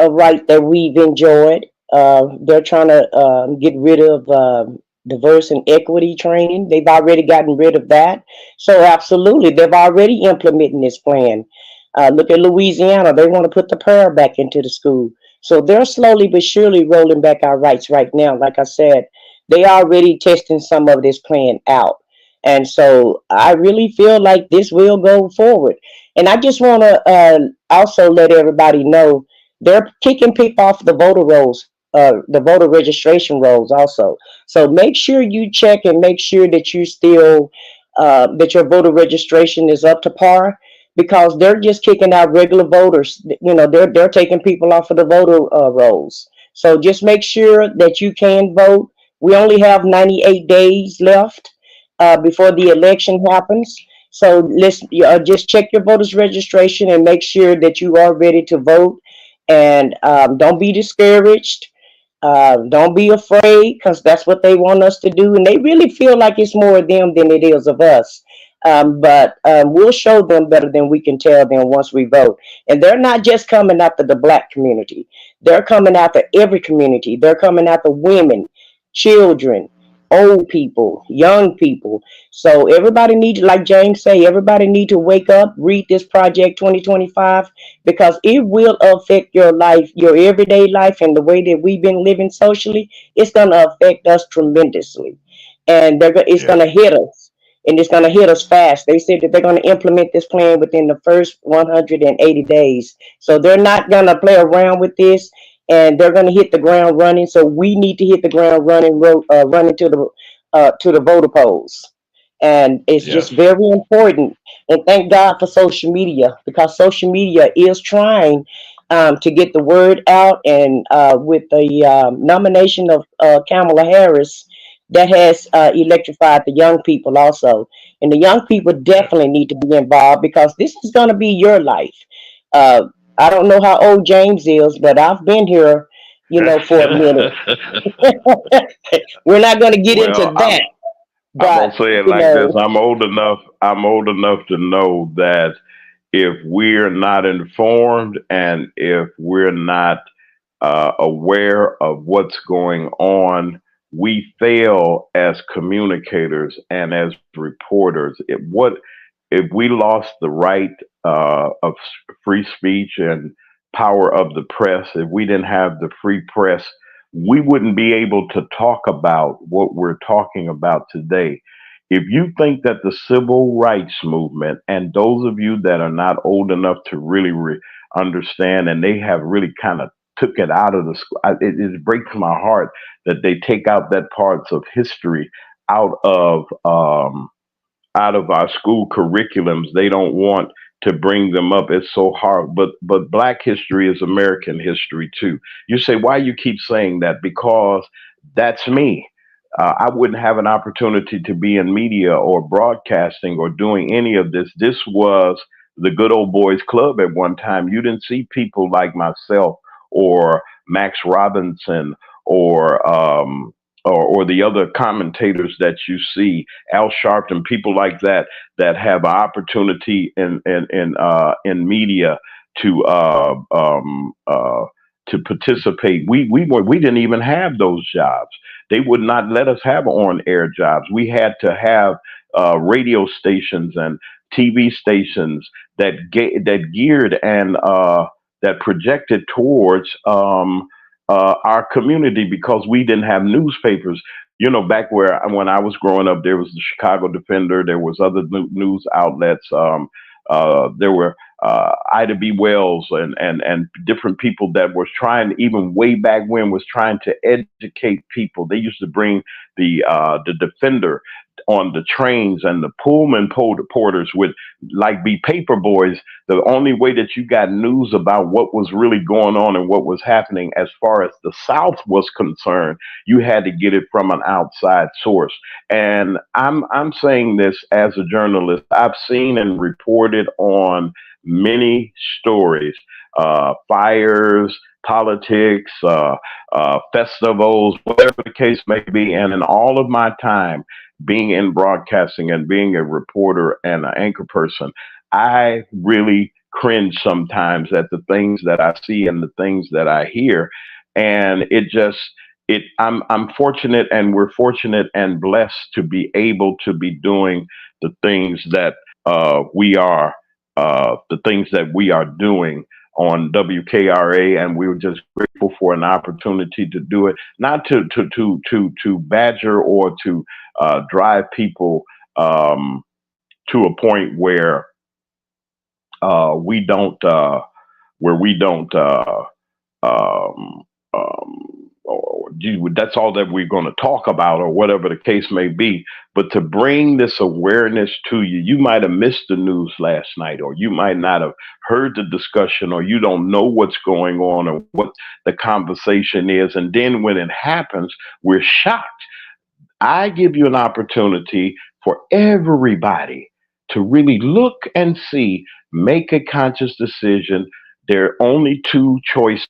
right that we've enjoyed. They're trying to get rid of diverse and equity training. They've already gotten rid of that. So absolutely, they've already implementing this plan. Look at Louisiana; they want to put the prayer back into the school. So they're slowly but surely rolling back our rights right now. Like I said, they already testing some of this plan out. And so I really feel like this will go forward. And I just want to also let everybody know they're kicking people off the voter rolls, the voter registration rolls also. So make sure you check and make sure that you still that your voter registration is up to par because they're just kicking out regular voters. They're taking people off of the voter rolls. So just make sure that you can vote. We only have 98 days left before the election happens. So let's just check your voters registration and make sure that you are ready to vote. And don't be discouraged. Don't be afraid because that's what they want us to do. And they really feel like it's more of them than it is of us. But we'll show them better than we can tell them once we vote. And they're not just coming after the Black community. They're coming after every community. They're coming after women, children, old people, young people. So everybody needs, like James say, everybody need to wake up, read this Project 2025 because it will affect your life, your everyday life, and the way that we've been living socially. It's going to affect us tremendously, and it's Yeah. going to hit us. And it's going to hit us fast. They said that they're going to implement this plan within the first 180 days. So they're not going to play around with this, and they're going to hit the ground running. So we need to hit the ground running, running to the voter polls, and it's Yes. just very important. And thank God for social media because social media is trying to get the word out. And with the nomination of Kamala Harris, that has electrified the young people also. And the young people Yes. definitely need to be involved because this is going to be your life. Uh, I don't know how old James is, but I've been here, for a minute. We're not going to get into Well, that, I'm gonna but say it you like this. know, I'm old enough. I'm old enough to know that if we're not informed and if we're not aware of what's going on we fail as communicators and as reporters. If we lost the right of free speech and power of the press, if we didn't have the free press, we wouldn't be able to talk about what we're talking about today. If you think that the civil rights movement, and those of you that are not old enough to really understand, and they have really kind of took it out of the school, it breaks my heart that they take out that parts of history out of our school curriculums. They don't want to bring them up. It's so hard. But Black history is American history too. You say, why you keep saying that? Because that's me. I wouldn't have an opportunity to be in media or broadcasting or doing any of this. This was the good old boys club at one time. You didn't see people like myself or Max Robinson or the other commentators that you see, Al Sharpton, people like that have an opportunity in media to participate. We didn't even have those jobs. They would not let us have on-air jobs. We had to have radio stations and TV stations that geared and that projected towards our community, because we didn't have newspapers. You know, back when I was growing up, there was the Chicago Defender. There was other news outlets. There were Ida B. Wells and different people that was trying, even way back when, was trying to educate people. They used to bring the Defender on the trains, and the Pullman porters would be paper boys. The only way that you got news about what was really going on and what was happening as far as the South was concerned, you had to get it from an outside source. And I'm saying this as a journalist. I've seen and reported on many stories, fires, politics, festivals, whatever the case may be. And in all of my time being in broadcasting and being a reporter and an anchor person, I really cringe sometimes at the things that I see and the things that I hear. And I'm fortunate, and we're fortunate and blessed to be able to be doing the things that we are doing on WKRA, and we were just grateful for an opportunity to do it, not to badger or to drive people to a point where we don't that's all that we're going to talk about, or whatever the case may be. But to bring this awareness to you, you might have missed the news last night, or you might not have heard the discussion, or you don't know what's going on or what the conversation is. And then when it happens, we're shocked. I give you an opportunity for everybody to really look and see, make a conscious decision. There are only two choices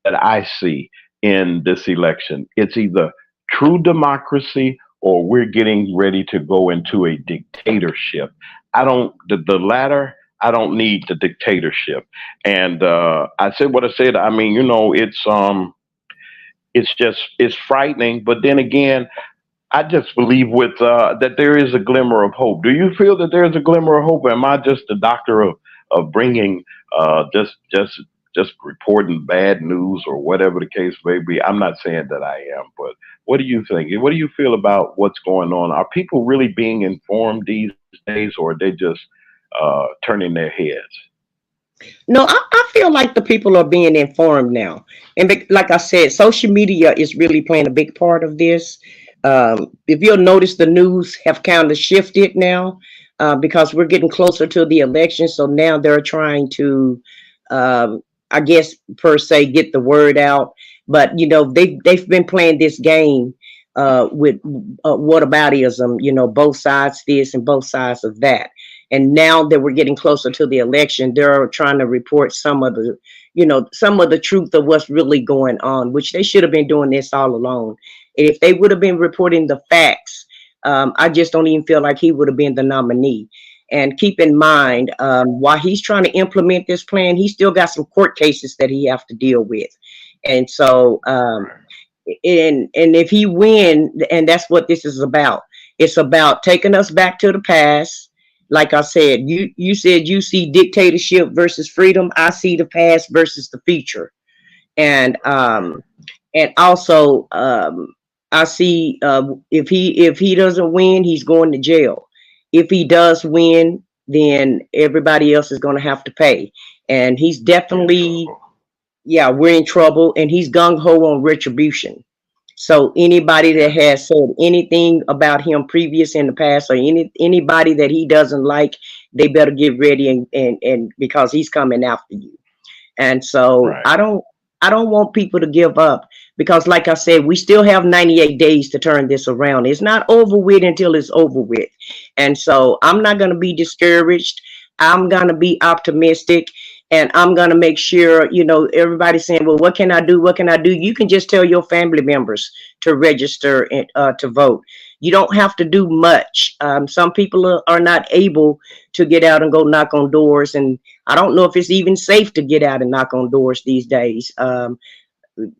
that I see in this election. It's either true democracy, or we're getting ready to go into a dictatorship. The latter, I don't need the dictatorship. And I said what I said. I mean, it's frightening. But then again, I just believe that there is a glimmer of hope. Do you feel that there's a glimmer of hope? Am I just the doctor of bringing just reporting bad news or whatever the case may be? I'm not saying that I am, but what do you think? What do you feel about what's going on? Are people really being informed these days, or are they just turning their heads? No, I feel like the people are being informed now. And like I said, social media is really playing a big part of this. If you'll notice, the news have kind of shifted now because we're getting closer to the election. So now they're trying to, I guess, per se, get the word out. But, they've been playing this game with whataboutism, both sides this and both sides of that. And now that we're getting closer to the election, they're trying to report some of the truth of what's really going on, which they should have been doing this all along. And if they would have been reporting the facts, I just don't even feel like he would have been the nominee. And keep in mind, while he's trying to implement this plan, he still got some court cases that he have to deal with. And so and if he win, and that's what this is about. It's about taking us back to the past. Like I said, you said you see dictatorship versus freedom. I see the past versus the future, and also I see if he doesn't win, he's going to jail. If he does win, then everybody else is going to have to pay, and he's definitely, yeah, we're in trouble, and he's gung ho on retribution. So anybody that has said anything about him previous in the past, or anybody that he doesn't like, they better get ready, and because he's coming after you. And so Right. I don't want people to give up, because like I said, we still have 98 days to turn this around. It's not over with until it's over with. And so I'm not going to be discouraged. I'm going to be optimistic, and I'm going to make sure, everybody's saying, well, what can I do? What can I do? You can just tell your family members to register and to vote. You don't have to do much. Some people are not able to get out and go knock on doors, and I don't know if it's even safe to get out and knock on doors these days,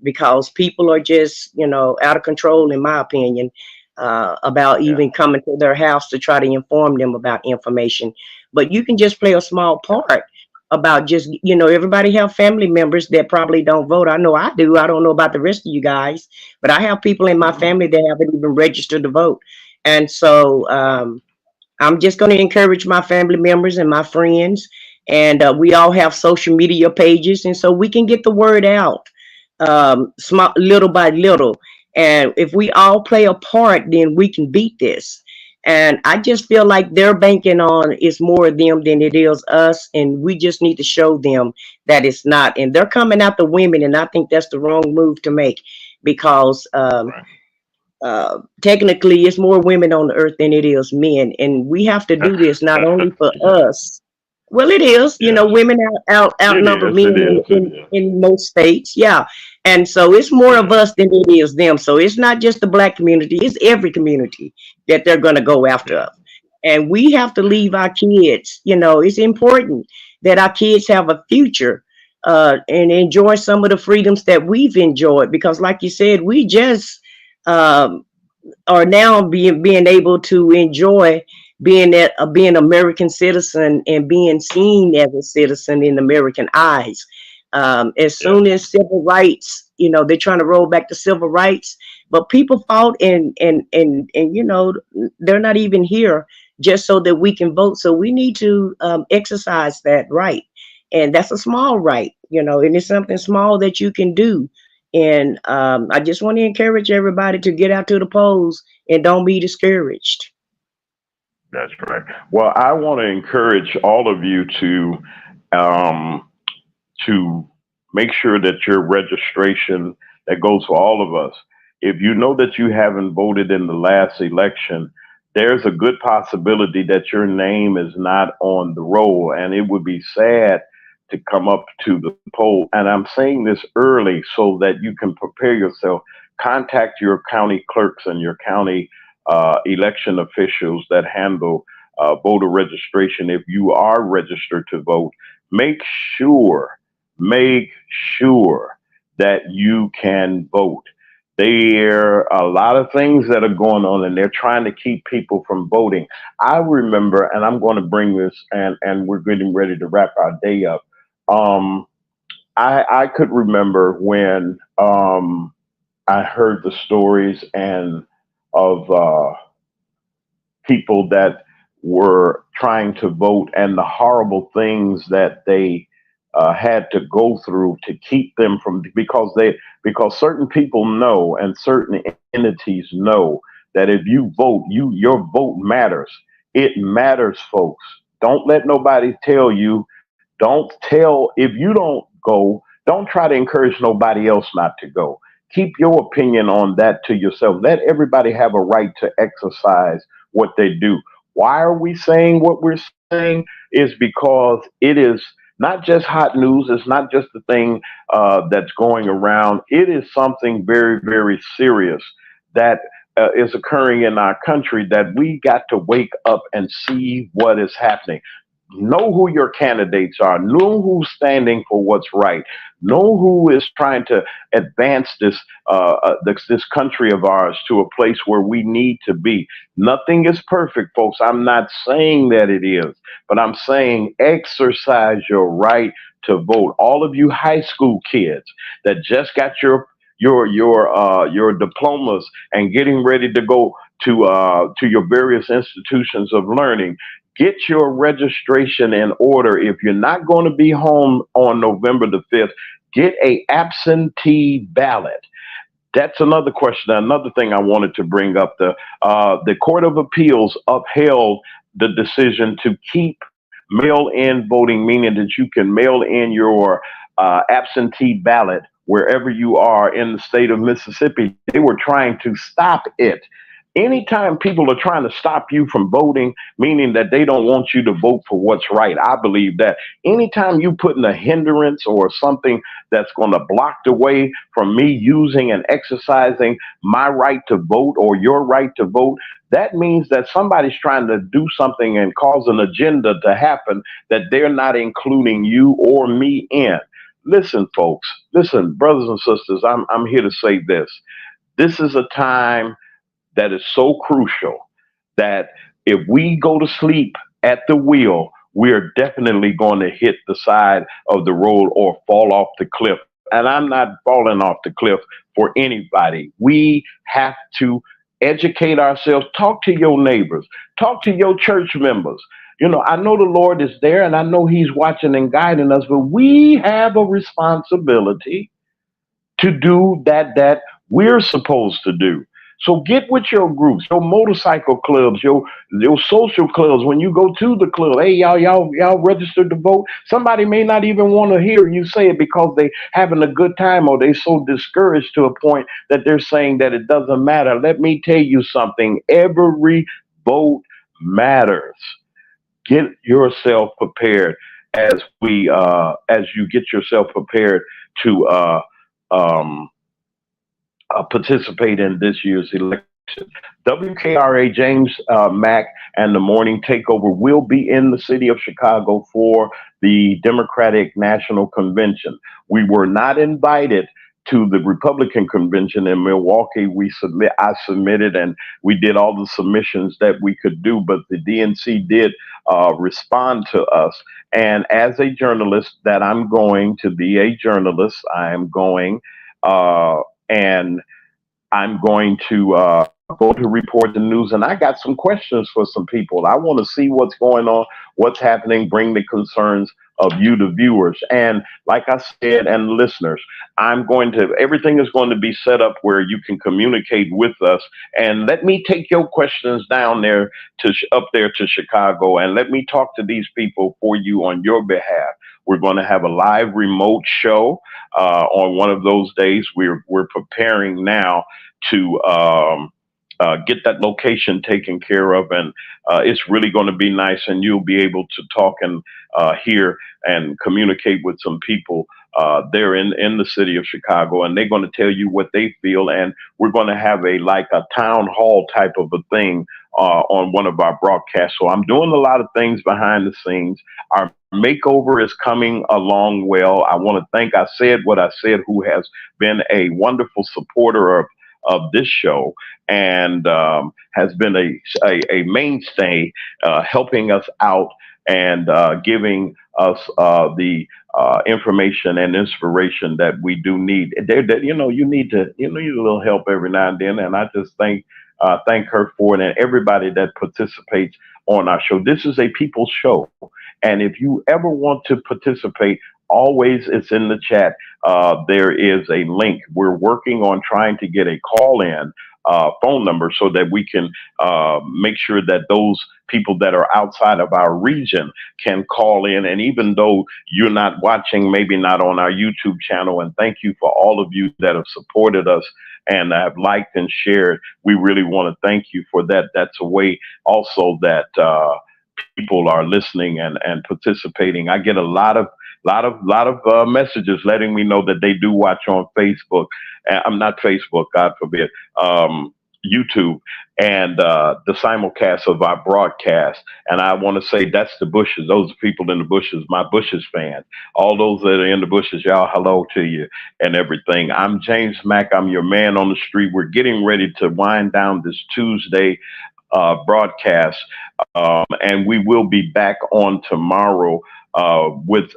because people are just, out of control, in my opinion, about Yeah. even coming to their house to try to inform them about information. But you can just play a small part about just, everybody have family members that probably don't vote. I know I do. I don't know about the rest of you guys, but I have people in my family that haven't even registered to vote. And so I'm just going to encourage my family members and my friends. And we all have social media pages. And so we can get the word out, small, little by little. And if we all play a part, then we can beat this. And I just feel like they're banking on it's more of them than it is us. And we just need to show them that it's not. And they're coming after women. And I think that's the wrong move to make, because Right. technically it's more women on the earth than it is men, and we have to do this not only for us. Well, it is, Yes. women outnumber men in most states, yeah. And so it's more of us than it is them. So it's not just the black community, it's every community that they're going to go after Yeah. us. And we have to leave our kids, it's important that our kids have a future, and enjoy some of the freedoms that we've enjoyed, because like you said, we just um, are now being able to enjoy being American citizen and being seen as a citizen in American eyes. As Yeah. soon as civil rights, they're trying to roll back the civil rights, but people fought, and they're not even here just so that we can vote. So we need to exercise that right, and that's a small right, and it's something small that you can do. And I just want to encourage everybody to get out to the polls and don't be discouraged. That's right. Well, I want to encourage all of you um, to make sure that your registration, that goes for all of us. If you know that you haven't voted in the last election, there's a good possibility that your name is not on the roll, and it would be sad to come up to the poll. And I'm saying this early so that you can prepare yourself. Contact your county clerks and your county election officials that handle voter registration. If you are registered to vote, make sure, make sure that you can vote. There are a lot of things that are going on, and they're trying to keep people from voting. I remember, and I'm going to bring this, and we're getting ready to wrap our day up. Um, I could remember when I heard the stories and of people that were trying to vote, and the horrible things that they had to go through to keep them from, because certain people know and certain entities know that if you vote, your vote matters. It matters, folks. Don't let nobody tell you. Don't tell, if you don't go, don't try to encourage nobody else not to go. Keep your opinion on that to yourself. Let everybody have a right to exercise what they do. Why are we saying what we're saying? Is because it is not just hot news. It's not just the thing that's going around. It is something very, very serious that is occurring in our country, that we got to wake up and see what is happening. know who your candidates are, know who's standing for what's right, know who is trying to advance this country of ours to a place where we need to be. Nothing is perfect, folks. I'm not saying that it is, but I'm saying exercise your right to vote. All of you high school kids that just got your diplomas and getting ready to go to your various institutions of learning, get your registration in order. If you're not going to be home on November the 5th, get a absentee ballot. That's another question. Another thing I wanted to bring up: the Court of Appeals upheld the decision to keep mail-in voting, meaning that you can mail in your absentee ballot wherever you are in the state of Mississippi. They were trying to stop it. Anytime people are trying to stop you from voting, meaning that they don't want you to vote for what's right, I believe that anytime you put in a hindrance or something that's going to block the way from me using and exercising my right to vote or your right to vote, that means that somebody's trying to do something and cause an agenda to happen that they're not including you or me in. Listen, folks, listen, brothers and sisters, I'm here to say this. This is a time that is so crucial that if we go to sleep at the wheel, we're definitely going to hit the side of the road or fall off the cliff. And I'm not falling off the cliff for anybody. We have to educate ourselves. Talk to your neighbors. Talk to your church members. You know, I know the Lord is there and I know he's watching and guiding us, but we have a responsibility to do that we're supposed to do. So get with your groups, your motorcycle clubs, your social clubs. When you go to the club, hey, y'all registered to vote. Somebody may not even want to hear you say it because they having a good time or they so discouraged to a point that they're saying that it doesn't matter. Let me tell you something. Every vote matters. Get yourself prepared as you get yourself prepared to participate in this year's election. WKRA James Mack and the Morning Takeover will be in the city of Chicago for the Democratic National Convention. We were not invited to the Republican convention in Milwaukee. I submitted and we did all the submissions that we could do, but the DNC did respond to us. And as a journalist, that I'm going to be a journalist, I am going and I'm going to go to report the news. And I got some questions for some people. I want to see what's going on, what's happening, bring the concerns of you, the viewers. And like I said, and listeners, everything is going to be set up where you can communicate with us. And let me take your questions down there up there to Chicago, and let me talk to these people for you on your behalf. We're going to have a live remote show on one of those days. We're preparing now to get that location taken care of, and it's really going to be nice. And you'll be able to talk and hear and communicate with some people there in the city of Chicago, and they're going to tell you what they feel. And we're going to have a town hall type of a thing on one of our broadcasts. So I'm doing a lot of things behind the scenes. Our makeover is coming along well. I want to thank I Said What I Said, who has been a wonderful supporter of this show and has been a mainstay helping us out and giving us the information and inspiration that we do need. You need a little help every now and then, and I just thank her for it, and everybody that participates on our show. This is a people's show, and if you ever want to participate, always it's in the chat. There is a link. We're working on trying to get a call-in phone number so that we can make sure that those people that are outside of our region can call in. And even though you're not watching, maybe not on our YouTube channel, and thank you for all of you that have supported us and have liked and shared. We really want to thank you for that. That's a way also that people are listening and participating. I get a lot of messages letting me know that they do watch on Facebook. I'm not Facebook, God forbid. YouTube and the simulcast of our broadcast. And I want to say that's the Bushes. Those are people in the Bushes, my Bushes fans. All those that are in the Bushes, y'all, hello to you and everything. I'm James Mack. I'm your man on the street. We're getting ready to wind down this Tuesday broadcast, and we will be back on tomorrow with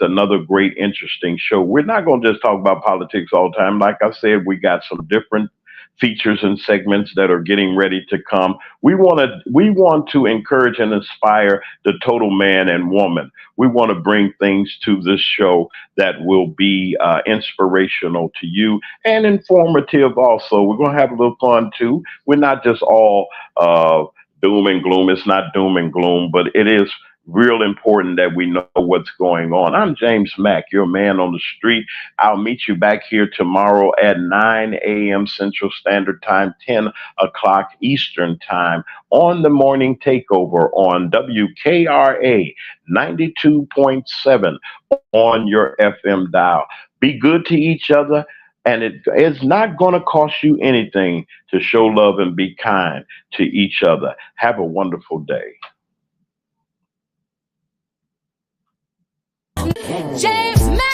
another great, interesting show. We're not going to just talk about politics all the time. Like I said, we got some different features and segments that are getting ready to come. We want to encourage and inspire the total man and woman. We want to bring things to this show that will be inspirational to you and informative also. We're going to have a little fun too. We're not just all doom and gloom. It's not doom and gloom, but it is real important that we know what's going on. I'm James Mack, your man on the street. I'll meet you back here tomorrow at 9 a.m. Central Standard Time, 10 o'clock Eastern Time on the Morning Takeover on WKRA 92.7 on your FM dial. Be good to each other, and it's not going to cost you anything to show love and be kind to each other. Have a wonderful day. James Mack.